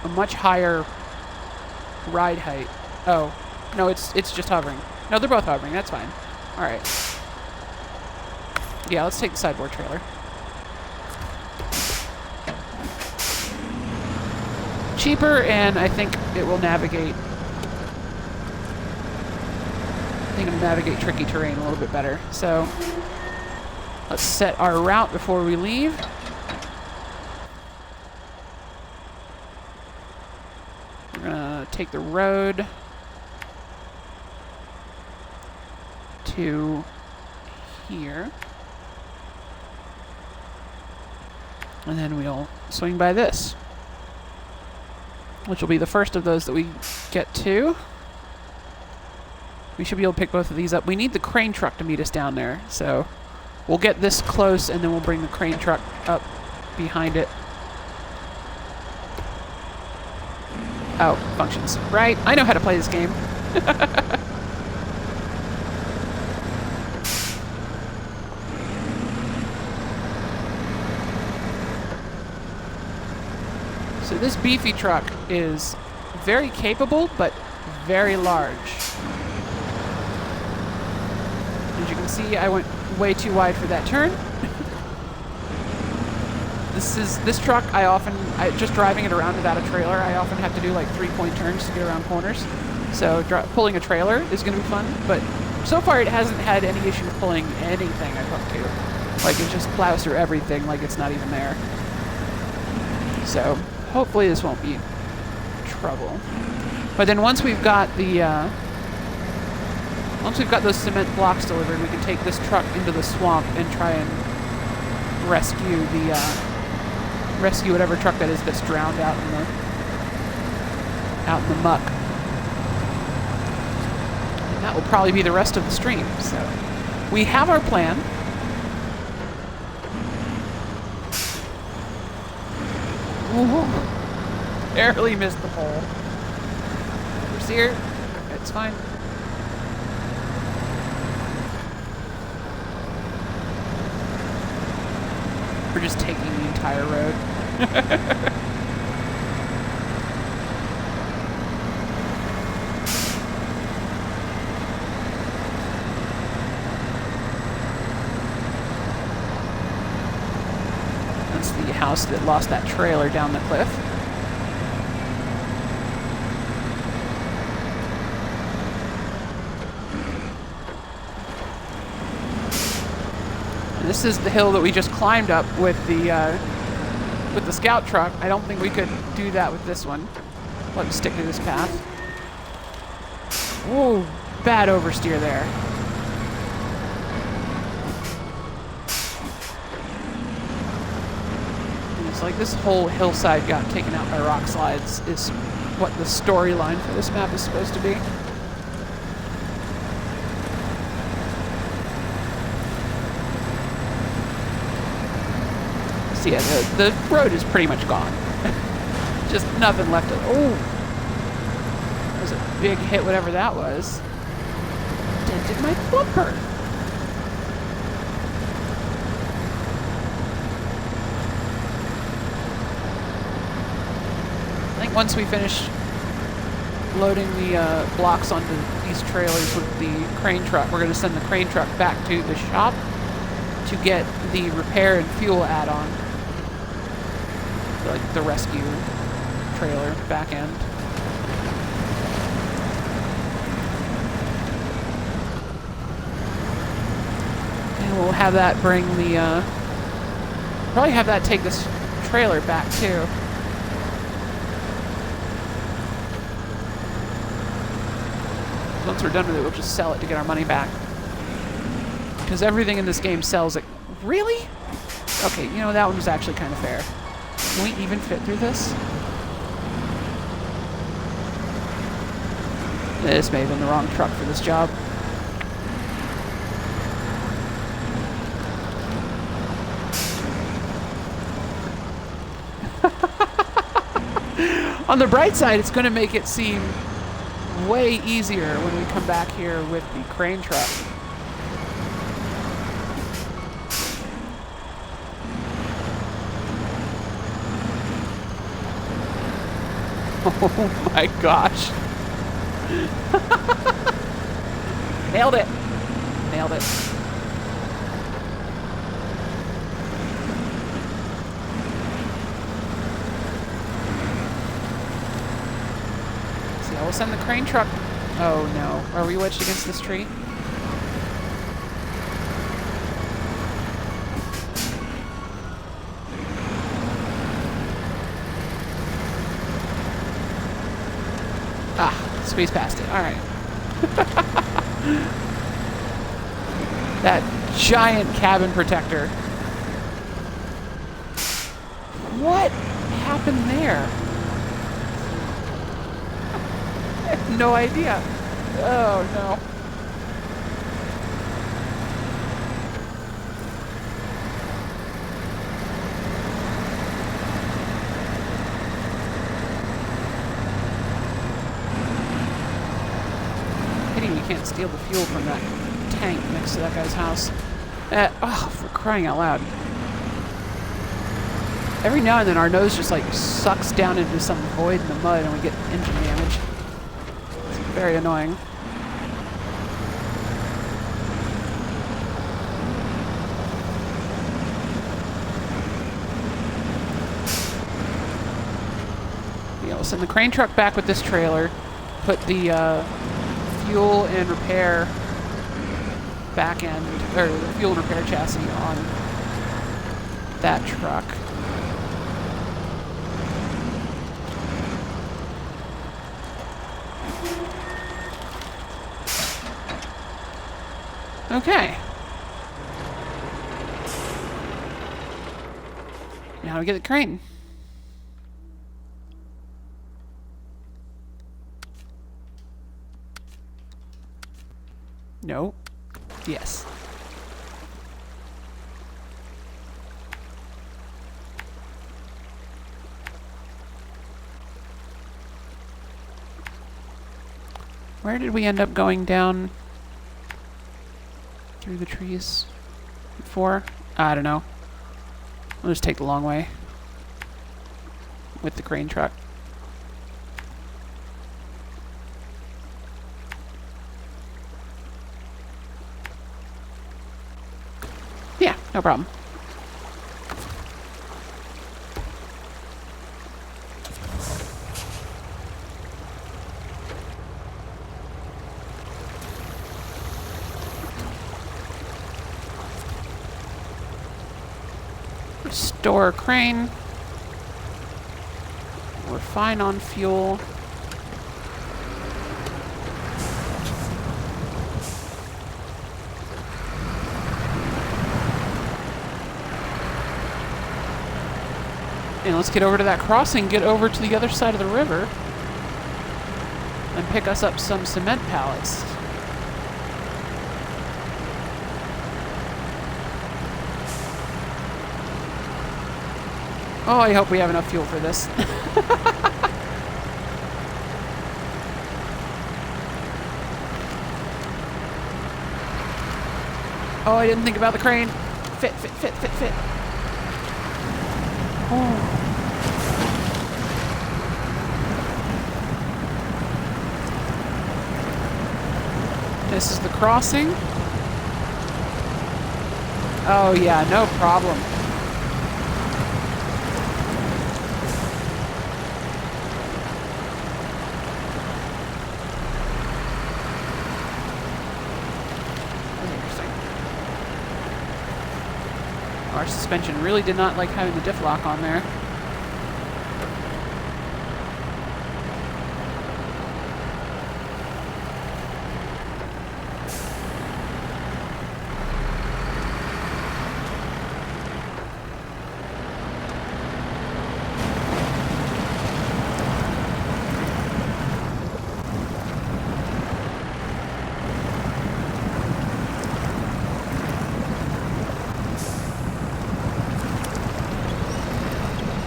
a much higher ride height. Oh, no, it's just hovering. No, they're both hovering. That's fine. All right. Yeah, let's take the sideboard trailer. Cheaper, and I think it will navigate. I think it'll navigate tricky terrain a little bit better. So let's set our route before we leave. We're gonna take the road to here. And then we'll swing by this, which will be the first of those that we get to. We should be able to pick both of these up. We need the crane truck to meet us down there, so we'll get this close and then we'll bring the crane truck up behind it. Oh, functions. Right, I know how to play this game. So this beefy truck is very capable, but very large. As you can see, I went way too wide for that turn. This truck, just driving it around without a trailer, I often have to do like 3-point turns to get around corners. So pulling a trailer is going to be fun, but so far it hasn't had any issue pulling anything I hook to. Like it just plows through everything like it's not even there. So hopefully this won't be trouble. But then once we've got those cement blocks delivered, we can take this truck into the swamp and try and rescue whatever truck that is that's drowned out in the muck. And that will probably be the rest of the stream. So we have our plan. Ooh, barely missed the pole. Overseer, it's fine. We're just taking the entire road. That's the house that lost that trailer down the cliff. This is the hill that we just climbed up with the scout truck. I don't think we could do that with this one. We'll have to stick to this path. Whoa, bad oversteer there. It's like this whole hillside got taken out by rock slides is what the storyline for this map is supposed to be. So yeah, the road is pretty much gone. Just nothing left of. Oh, that was a big hit, whatever that was. Dented my bumper. I think once we finish loading the blocks onto these trailers with the crane truck, we're going to send the crane truck back to the shop to get the repair and fuel add-on. Like the rescue trailer back end. And we'll have that bring the probably have that take this trailer back too. Once we're done with it, we'll just sell it to get our money back. Because everything in this game sells it. Really? Okay, you know, that one was actually kind of fair. Can we even fit through this? This may have been the wrong truck for this job. On the bright side, it's going to make it seem way easier when we come back here with the crane truck. Oh my gosh. Nailed it. Nailed it. See, I will send the crane truck. Oh no. Are we wedged against this tree? Squeeze past it. All right. That giant cabin protector. What happened there? I have no idea. Oh no. Pity we can't steal the fuel from that tank next to that guy's house. Oh, for crying out loud. Every now and then our nose just like sucks down into some void in the mud and we get engine damage. It's very annoying. Yeah, we'll send the crane truck back with this trailer, put the fuel and repair back end, or the fuel and repair chassis on that truck. Okay. Now we get the crane. No. Yes. Where did we end up going down through the trees before? I don't know. We'll just take the long way with the crane truck. Yeah, no problem. Restore crane. We're fine on fuel. And let's get over to that crossing, get over to the other side of the river, and pick us up some cement pallets. Oh, I hope we have enough fuel for this. Oh, I didn't think about the crane. Fit. Oh. This is the crossing. Oh yeah, no problem. Our suspension really did not like having the diff lock on there.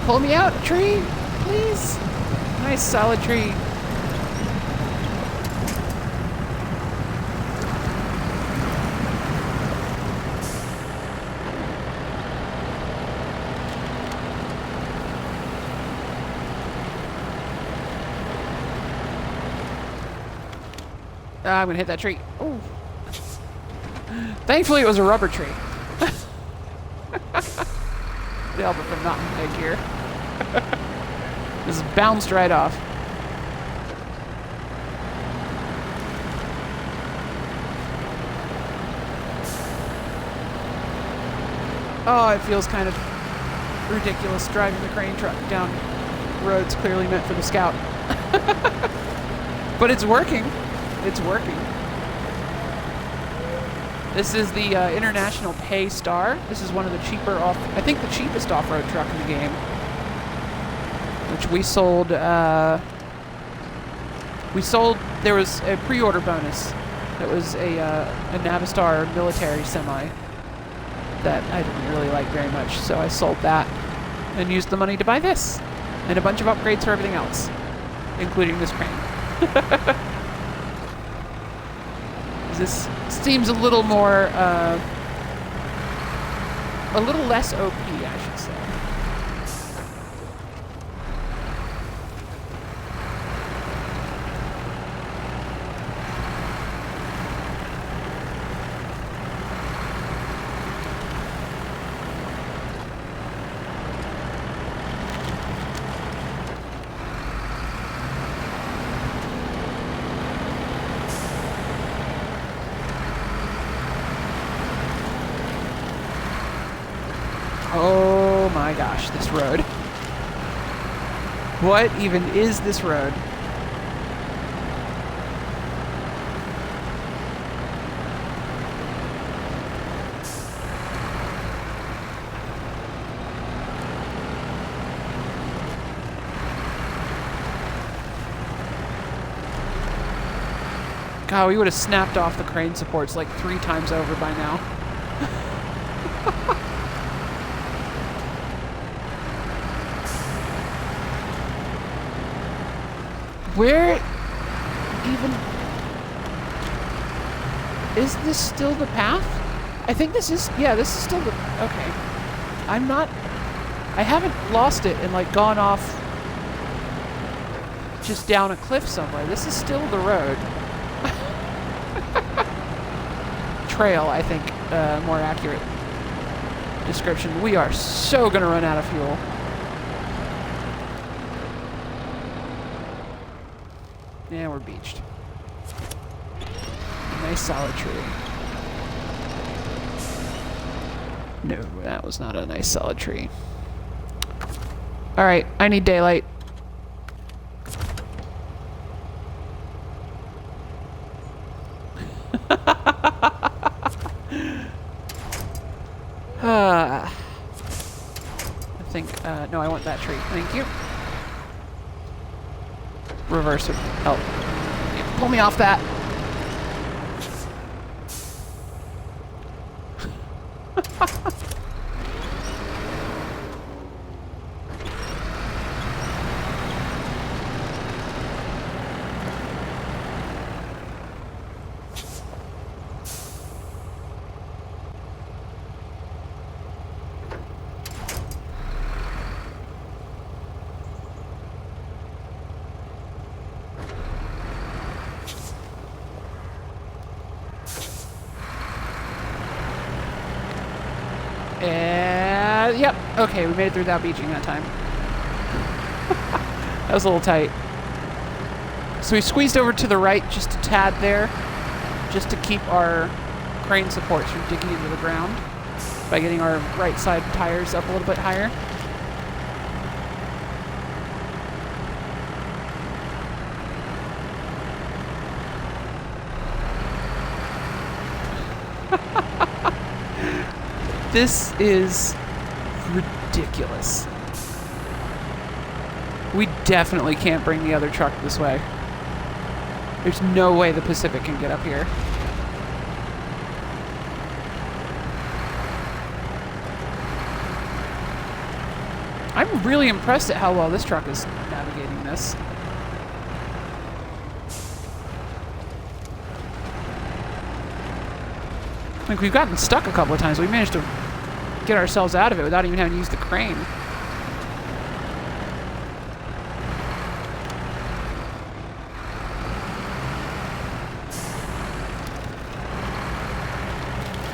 Pull me out, tree, please. Nice solid tree. I'm gonna hit that tree. Ooh. Thankfully it was a rubber tree. Help if I'm not in big here. Just bounced right off. Oh, it feels kind of ridiculous driving the crane truck down roads clearly meant for the Scout. But it's working. It's working. This is the International Paystar. This is one of the cheaper I think the cheapest off-road truck in the game. Which we sold, there was a pre-order bonus. That was a Navistar military semi that I didn't really like very much. So I sold that and used the money to buy this. And a bunch of upgrades for everything else. Including this crane. This seems a little more, a little less OP, I should say. Oh my gosh, this road. What even is this road? God, we would have snapped off the crane supports like 3 times over by now. Where even... Is this still the path? I think this is... Yeah, this is still the... Okay. I'm not... I haven't lost it and, like, gone off just down a cliff somewhere. This is still the road. Trail, I think, more accurate description. We are so gonna run out of fuel. Yeah, we're beached. Nice solid tree. No, that was not a nice solid tree. Alright, I need daylight. I think, no, I want that tree. Thank you. Reverse would help. Yeah, pull me off that. Yep. Okay, we made it through without beaching that time. That was a little tight. So we squeezed over to the right just a tad there, just to keep our crane supports from digging into the ground by getting our right side tires up a little bit higher. This is ridiculous. We definitely can't bring the other truck this way. There's no way the Pacific can get up here. I'm really impressed at how well this truck is navigating this. Like, we've gotten stuck a couple of times. We managed to get ourselves out of it without even having to use the crane.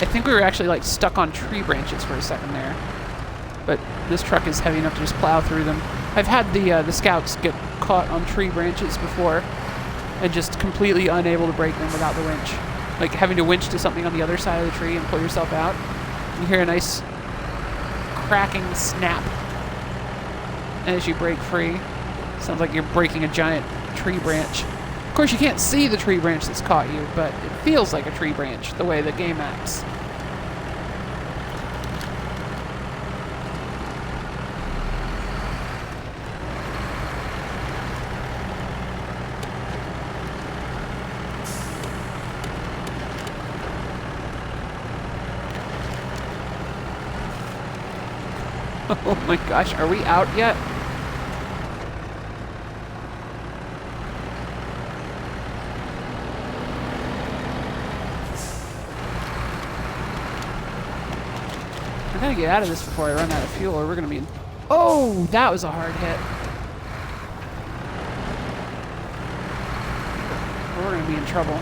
I think we were actually like stuck on tree branches for a second there. But this truck is heavy enough to just plow through them. I've had the scouts get caught on tree branches before and just completely unable to break them without the winch. Like having to winch to something on the other side of the tree and pull yourself out. You hear a nice cracking snap as you break free. Sounds like you're breaking a giant tree branch. course, you can't see the tree branch that's caught you, but it feels like a tree branch the way the game acts. Oh my gosh, are we out yet? I gotta get out of this before I run out of fuel or we're gonna be in... Oh, that was a hard hit. We're gonna be in trouble.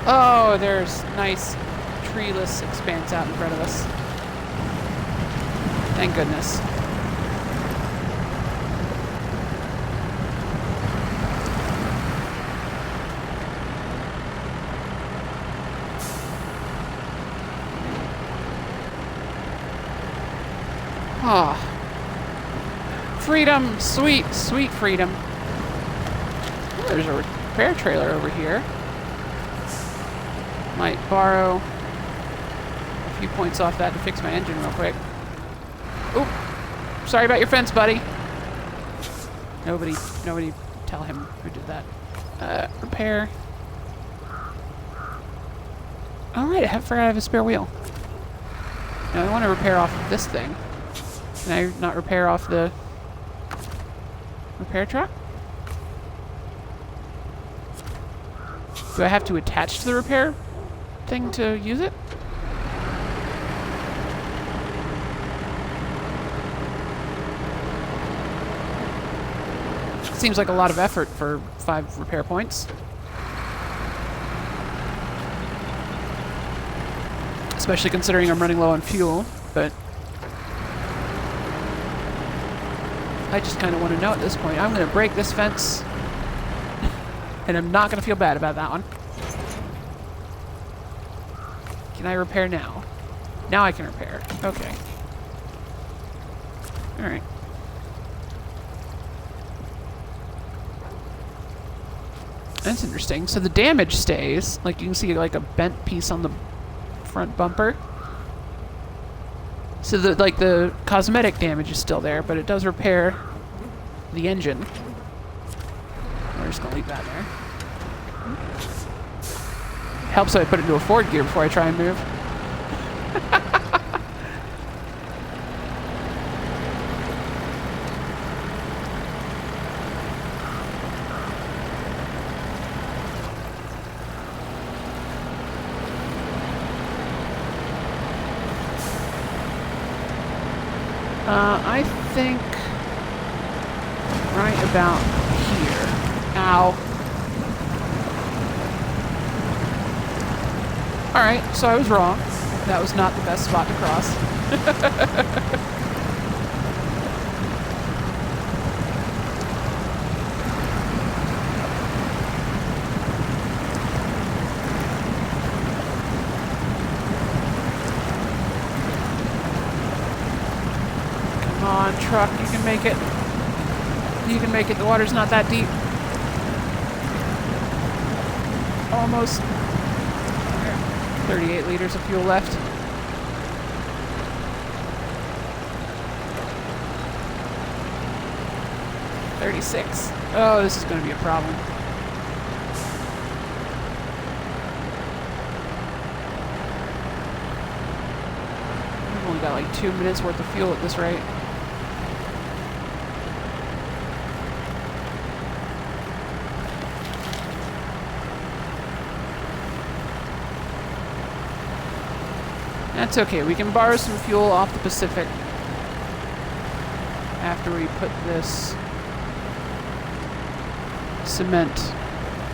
Oh, there's nice treeless expanse out in front of us. Thank goodness. Ah. Freedom! Sweet, sweet freedom. Oh, there's a repair trailer over here. Might borrow a few points off that to fix my engine real quick. Oop! Sorry about your fence, buddy. Nobody tell him who did that. Repair. Alright, I forgot I have a spare wheel. Now I want to repair off of this thing. Can I not repair off the repair truck? Do I have to attach to the repair thing to use it? Seems like a lot of effort for 5 repair points. Especially considering I'm running low on fuel, but I just kind of want to know at this point. I'm going to break this fence, and I'm not going to feel bad about that one. Can I repair now? Now I can repair. Okay. Alright. That's interesting. So the damage stays. Like, you can see like a bent piece on the front bumper. So the cosmetic damage is still there, but it does repair the engine. We're just gonna leave that there. Helps that I put it into a forward gear before I try and move. I think right about here. Ow. Alright, so I was wrong. That was not the best spot to cross. Come on, truck, you can make it. You can make it. The water's not that deep. Almost. 38 liters of fuel left. $36. Oh, this is going to be a problem. We've only got like 2 minutes worth of fuel at this rate. That's okay, we can borrow some fuel off the Pacific after we put this cement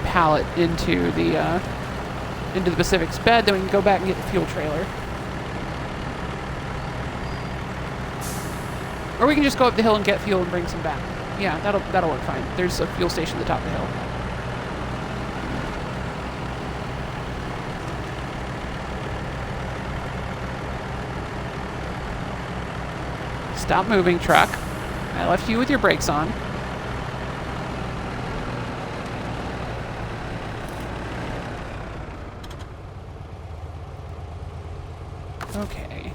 pallet into the Pacific's bed, then we can go back and get the fuel trailer. Or we can just go up the hill and get fuel and bring some back. Yeah, that'll work fine. There's a fuel station at the top of the hill. Stop moving, truck. I left you with your brakes on. Okay.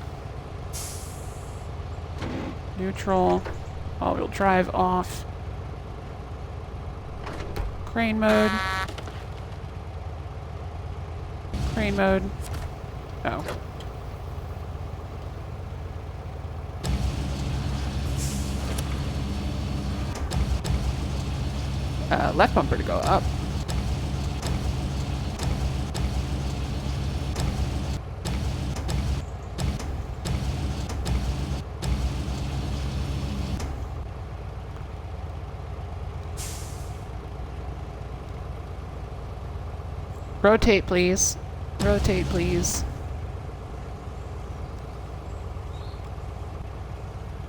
Neutral. All-wheel drive off. Crane mode. Crane mode. Oh. Left bumper to go up. Rotate, please. Rotate, please.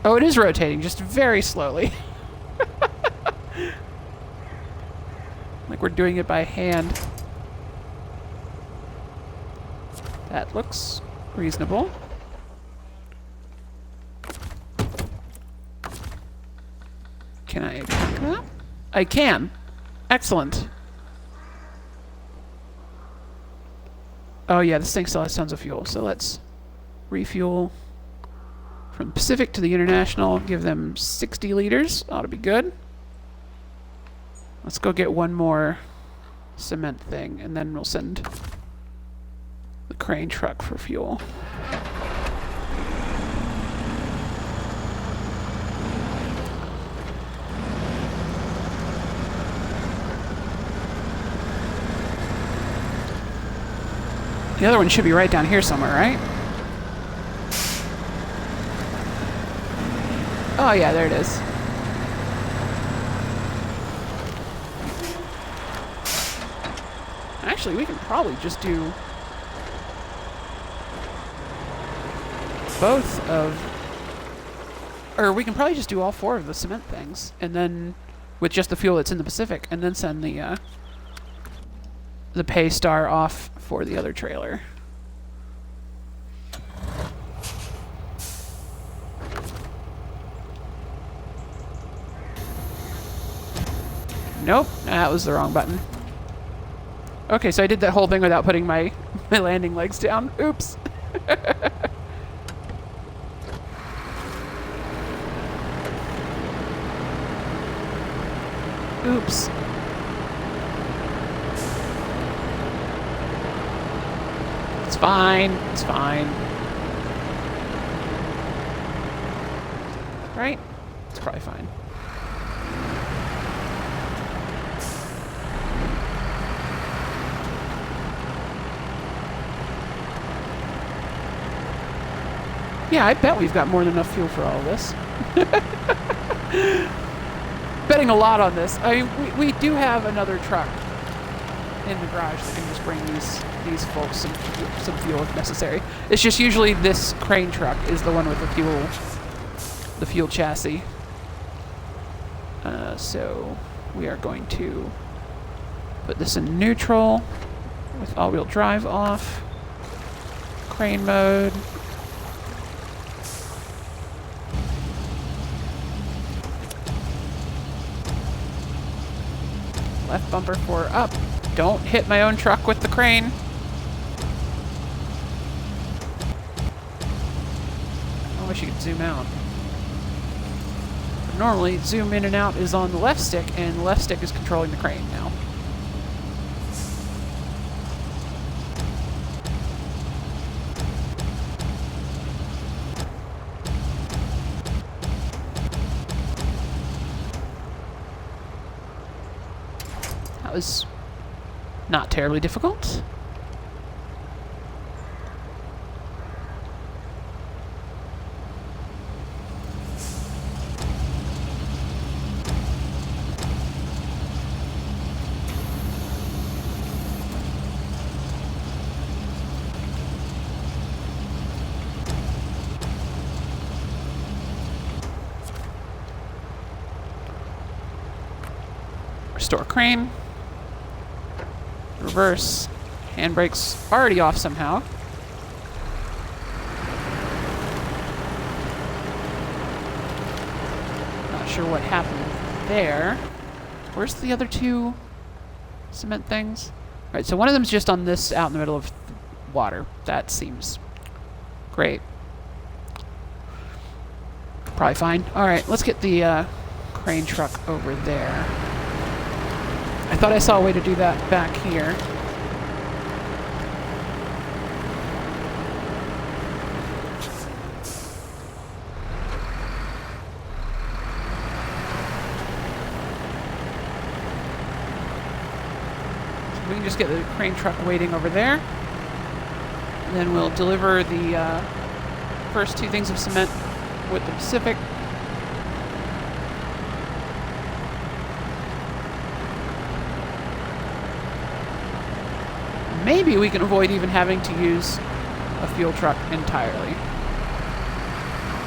Oh, it is rotating, just very slowly. Like we're doing it by hand. That looks reasonable. Can I pick that? I can. Excellent. Oh yeah, this thing still has tons of fuel, so let's refuel from Pacific to the International. Give them 60 liters. Ought to be good. Let's go get one more cement thing, and then we'll send the crane truck for fuel. The other one should be right down here somewhere, right? Oh yeah, there it is. Actually, we can probably just do both of... Or we can probably just do all 4 of the cement things, and then with just the fuel that's in the Pacific, and then send the Paystar off for the other trailer. Nope, that was the wrong button. Okay, so I did that whole thing without putting my landing legs down. Oops. Oops. It's fine. It's fine. Right? It's probably fine. Yeah, I bet we've got more than enough fuel for all of this. Betting a lot on this. I mean, we do have another truck in the garage that can just bring these folks some fuel if necessary. It's just usually this crane truck is the one with the fuel chassis. So we are going to put this in neutral with all-wheel drive off. Crane mode. Left bumper 4 up. Don't hit my own truck with the crane. I wish you could zoom out. But normally, zoom in and out is on the left stick, and the left stick is controlling the crane now. That was not terribly difficult. Restore crane. Reverse. Handbrake's already off somehow. sure what happened there. Where's the other two cement things? All right, so one of them's just on this out in the middle of water. That seems great. Probably fine. All right, let's get the crane truck over there. I thought I saw a way to do that back here. We can just get the crane truck waiting over there. And then we'll deliver the first two things of cement with the Pacific. Maybe we can avoid even having to use a fuel truck entirely.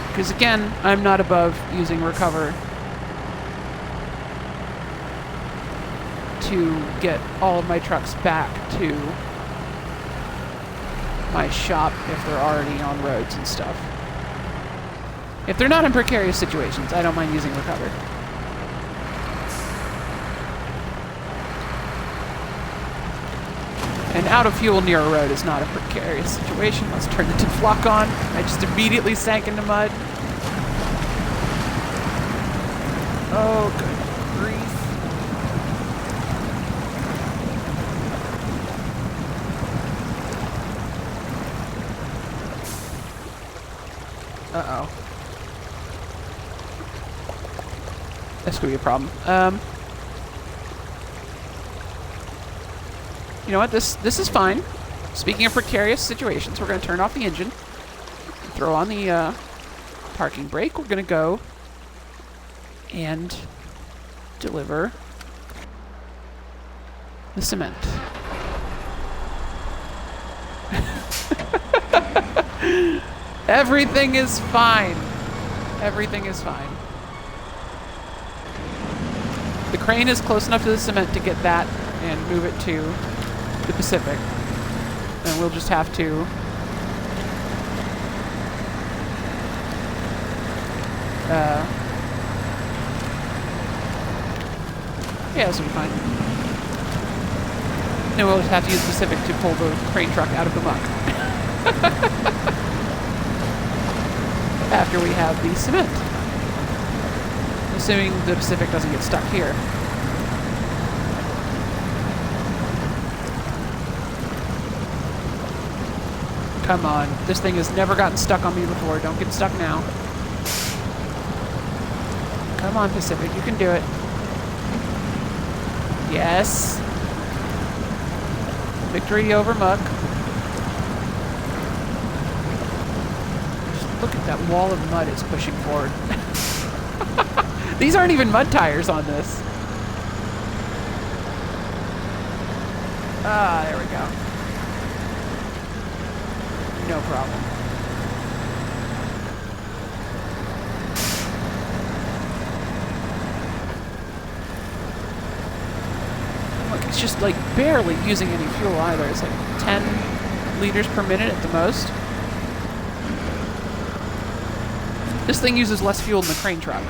Because again, I'm not above using recover to get all of my trucks back to my shop if they're already on roads and stuff. If they're not in precarious situations, I don't mind using recover. And out of fuel near a road is not a precarious situation. Let's turn the diff lock on. I just immediately sank into mud. Oh, good grief. Uh-oh. That's gonna be a problem. You know what? This is fine. Speaking of precarious situations, we're gonna turn off the engine, throw on the parking brake. We're gonna go and deliver the cement. Everything is fine. Everything is fine. The crane is close enough to the cement to get that and move it to the Pacific. And we'll just have to yeah, this will be fine. And we'll just have to use Pacific to pull the crane truck out of the muck. After we have the cement. Assuming the Pacific doesn't get stuck here. Come on. This thing has never gotten stuck on me before. Don't get stuck now. Come on, Pacific. You can do it. Yes. Victory over muck. Just look at that wall of mud it's pushing forward. These aren't even mud tires on this. Ah, there we go. No problem. Look, it's just like barely using any fuel either. It's like 10 liters per minute at the most. This thing uses less fuel than the crane truck.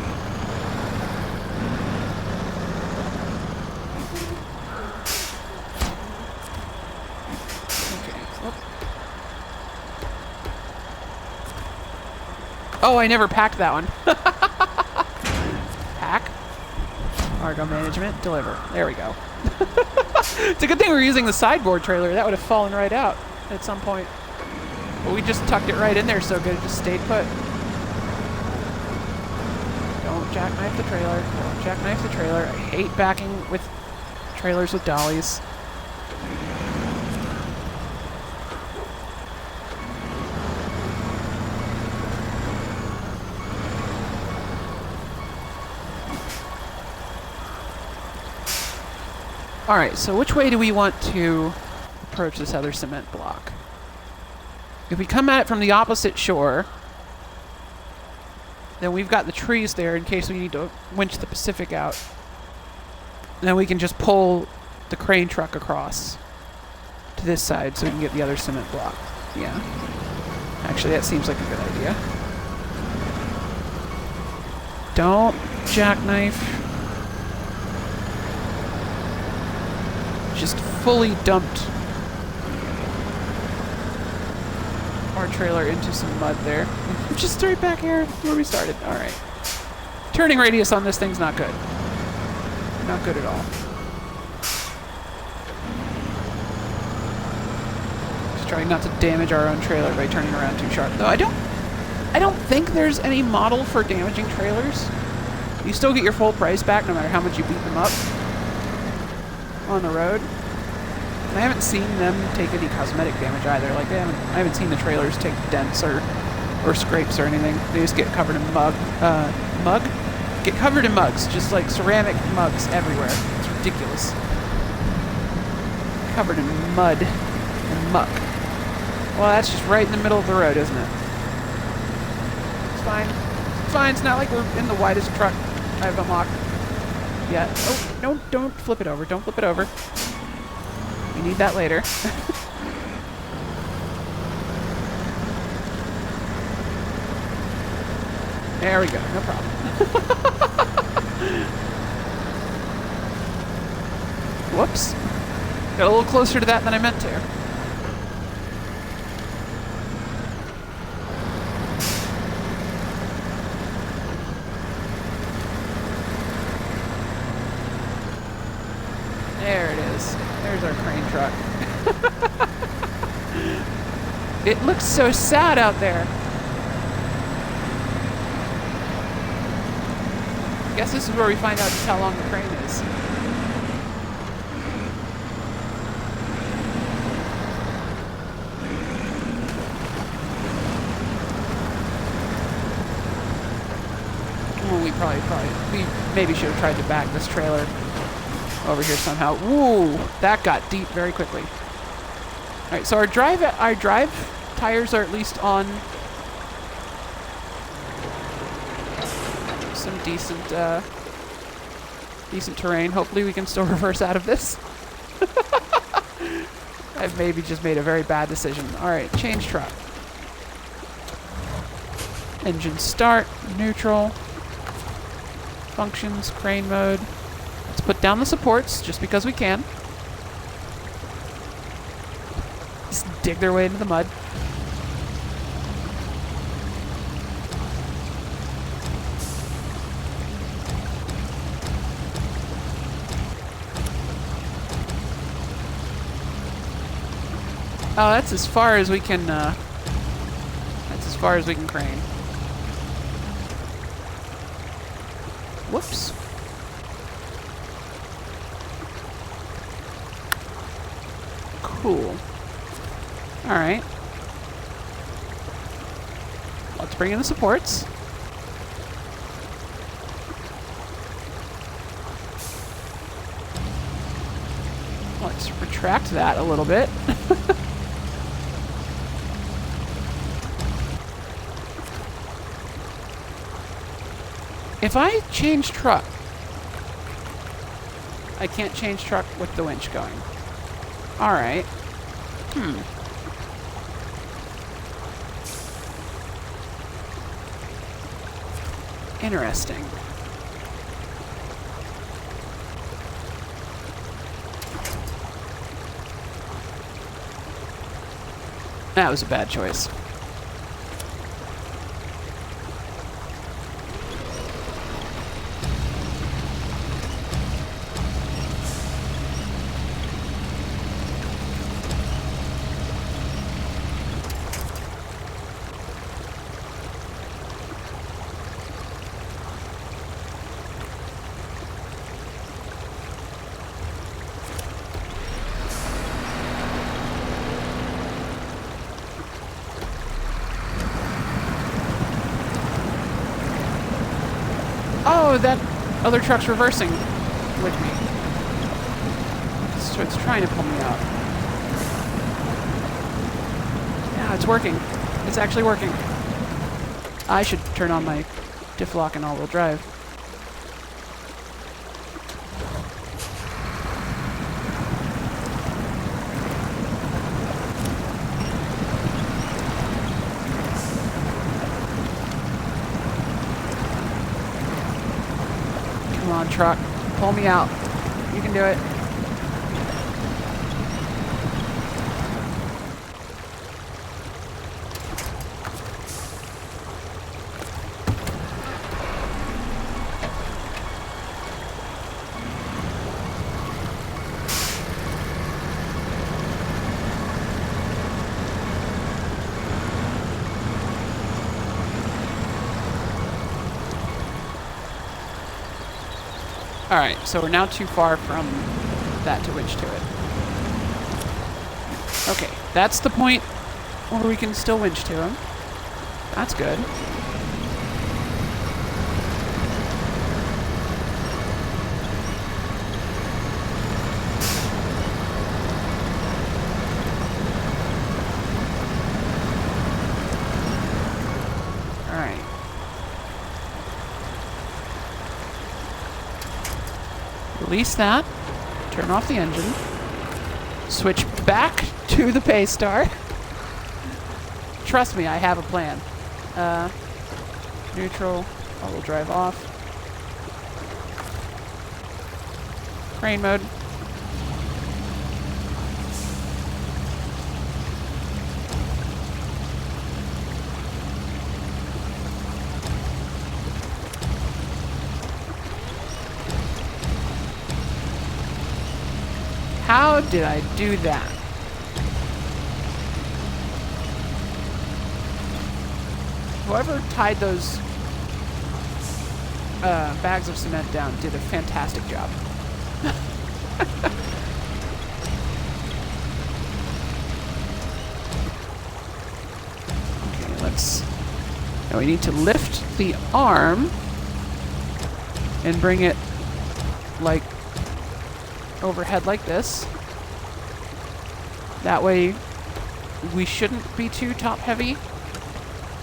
Oh, I never packed that one. Pack. Cargo management. Deliver. There we go. It's a good thing we're using the sideboard trailer. That would have fallen right out at some point. But we just tucked it right in there so good it just stayed put. Don't jackknife the trailer. Don't jackknife the trailer. I hate backing with trailers with dollies. Alright, so which way do we want to approach this other cement block? If we come at it from the opposite shore, then we've got the trees there in case we need to winch the Pacific out. And then we can just pull the crane truck across to this side so we can get the other cement block. Yeah. Actually, that seems like a good idea. Don't jackknife. Just fully dumped our trailer into some mud there. Just right back here where we started. Alright. Turning radius on this thing's not good. Not good at all. Just trying not to damage our own trailer by turning around too sharp. Though I don't think there's any model for damaging trailers. You still get your full price back no matter how much you beat them up on the road. And I haven't seen them take any cosmetic damage either. Like I haven't seen the trailers take dents or scrapes or anything. They just get covered in mug. Get covered in mugs, just like ceramic mugs everywhere. It's ridiculous. Covered in mud and muck. Well, that's just right in the middle of the road, isn't it? It's fine. It's fine. It's not like we're in the widest truck I've unlocked yet. Oh, no, don't flip it over. Don't flip it over. We need that later. There we go. No problem. Whoops. Got a little closer to that than I meant to. There it is. There's our crane truck. It looks so sad out there. I guess this is where we find out just how long the crane is. Well, we maybe should have tried to back this trailer over here somehow. Ooh, that got deep very quickly. All right, so our drive tires are at least on some decent terrain. Hopefully we can still reverse out of this. I've maybe just made a very bad decision. All right, change truck. Engine start, neutral, functions, crane mode. Let's put down the supports just because we can. Just dig their way into the mud. Oh, that's as far as we can. That's as far as we can crane. Whoops. Cool. All right. Let's bring in the supports. Let's retract that a little bit. If I change truck, I can't change truck with the winch going. All right. Interesting. That was a bad choice. Oh, that other truck's reversing with me. So it's trying to pull me out. Yeah, it's working. It's actually working. I should turn on my diff lock and all-wheel drive. on, truck. Pull me out. You can do it. Alright, so we're now too far from that to winch to it. Okay, that's the point where we can still winch to him. That's good. Alright. Release that. Turn off the engine. Switch back to the Paystar. Trust me, I have a plan. Neutral. All-wheel drive off. Crane mode. How did I do that? Whoever tied those bags of cement down did a fantastic job. Okay, let's... Now we need to lift the arm and bring it like overhead like this. That way we shouldn't be too top heavy.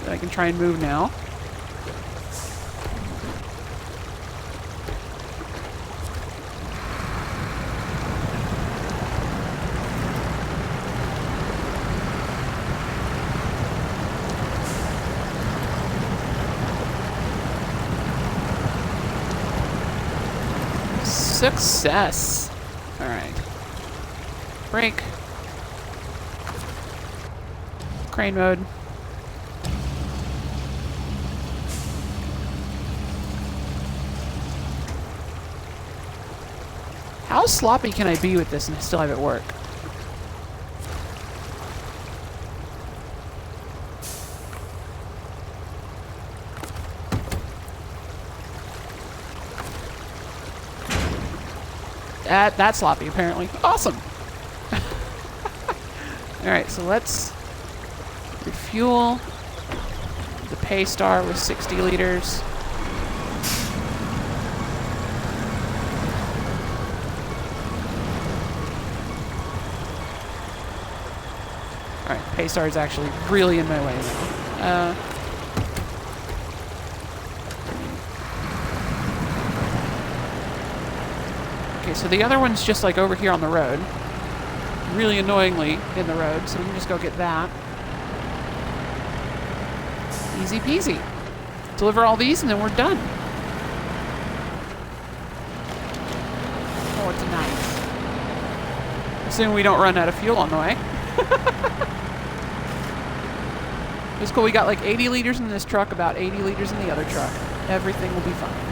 I can try and move now. Success. All right. Brake. Crane mode. How sloppy can I be with this and still have it work? That's sloppy, apparently. Awesome! Alright, so let's refuel the Paystar with 60 liters. Alright, Paystar is actually really in my way now. Okay, so the other one's just like over here on the road. Really annoyingly in the road, so we can just go get that. Easy peasy. Deliver all these and then we're done. Oh, it's nice. Assuming we don't run out of fuel on the way. It's cool, we got like 80 liters in this truck, about 80 liters in the other truck. Everything will be fine.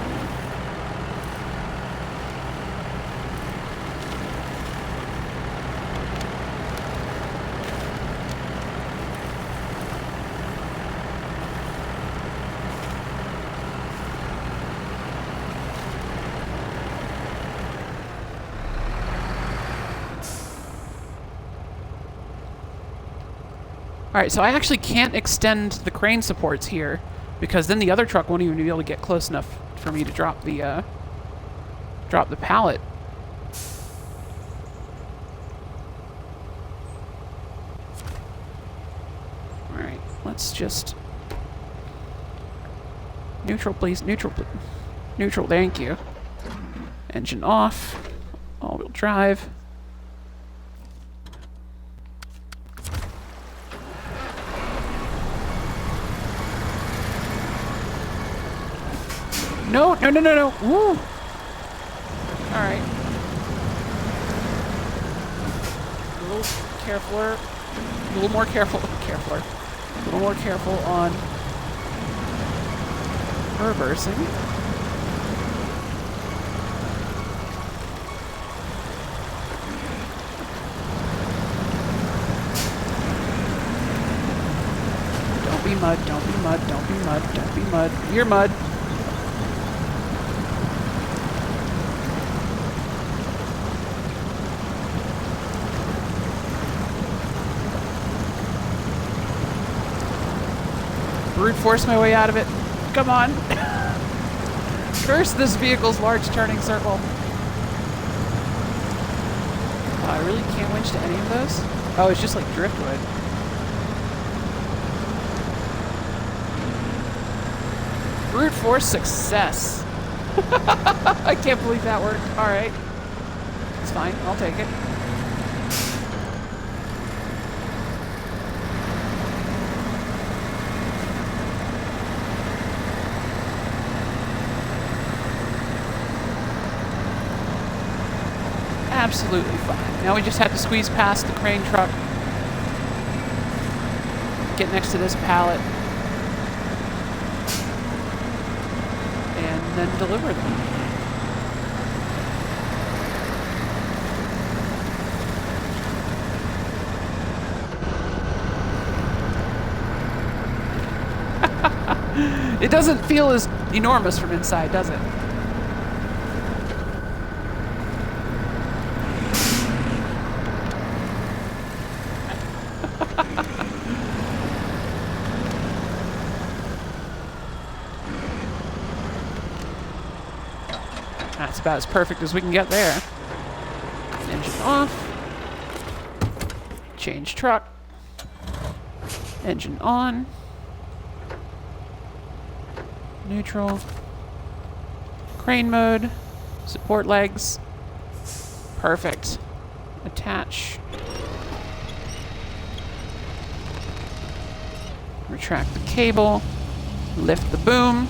Alright, so I actually can't extend the crane supports here because then the other truck won't even be able to get close enough for me to drop the pallet. Alright, let's just... Neutral, please. Neutral, please. Neutral, thank you. Engine off. All-wheel drive. No, no, no, no, no. Woo. Alright. A little carefuler. A little more careful. Carefuler. A little more careful on reversing. Don't be mud, don't be mud, don't be mud, don't be mud. You're mud. Brute force my way out of it. Come on. Curse this vehicle's large turning circle. Oh, I really can't winch to any of those? Oh, it's just like driftwood. Brute force success. I can't believe that worked. Alright. It's fine. I'll take it. Absolutely fine. Now we just have to squeeze past the crane truck. Get next to this pallet. And then deliver them. It doesn't feel as enormous from inside, does it? That's about as perfect as we can get there. Engine off. Change truck. Engine on. Neutral. Crane mode. Support legs. Perfect. Attach. Retract the cable. Lift the boom.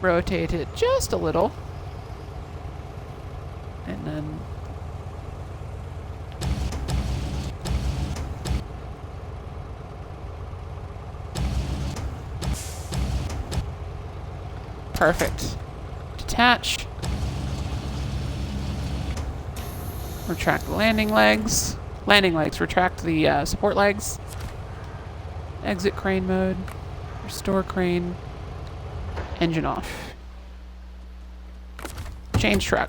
Rotate it just a little. And then perfect. Detach. Retract the landing legs. Landing legs. Retract the support legs. Exit crane mode. Restore crane. Engine off. Change truck.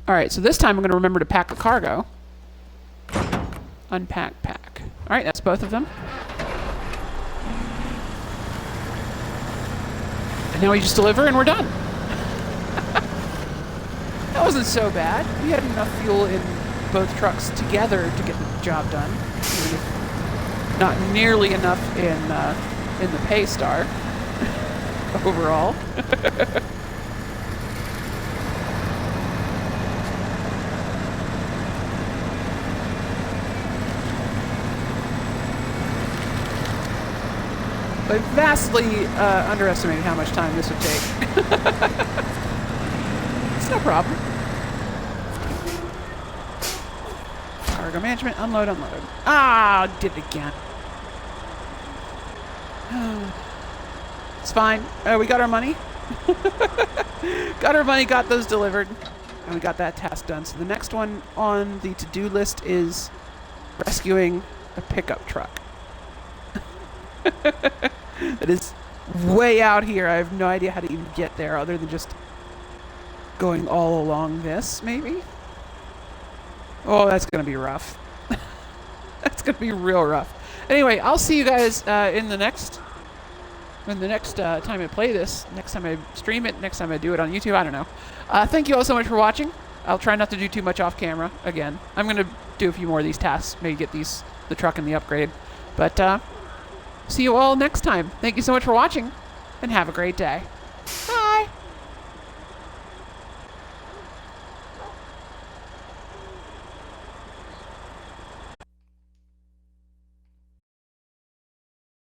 Alright, so this time I'm going to remember to pack the cargo. Unpack, pack. Alright, that's both of them. And now we just deliver and we're done. That wasn't so bad. We had enough fuel in both trucks together to get the job done. Even if not nearly enough in the Paystar. Overall. I vastly underestimated how much time this would take. It's no problem. Cargo management, unload, unload. Ah, did it again. It's fine. We got our money. Got our money, got those delivered. And we got that task done. So the next one on the to-do list is rescuing a pickup truck. It is way out here. I have no idea how to even get there other than just going all along this, maybe? Oh, that's going to be rough. That's going to be real rough. Anyway, I'll see you guys in the next time I play this, next time I stream it, next time I do it on YouTube, I don't know. Thank you all so much for watching. I'll try not to do too much off camera again. I'm going to do a few more of these tasks, maybe get the truck and the upgrade. But see you all next time. Thank you so much for watching, and have a great day.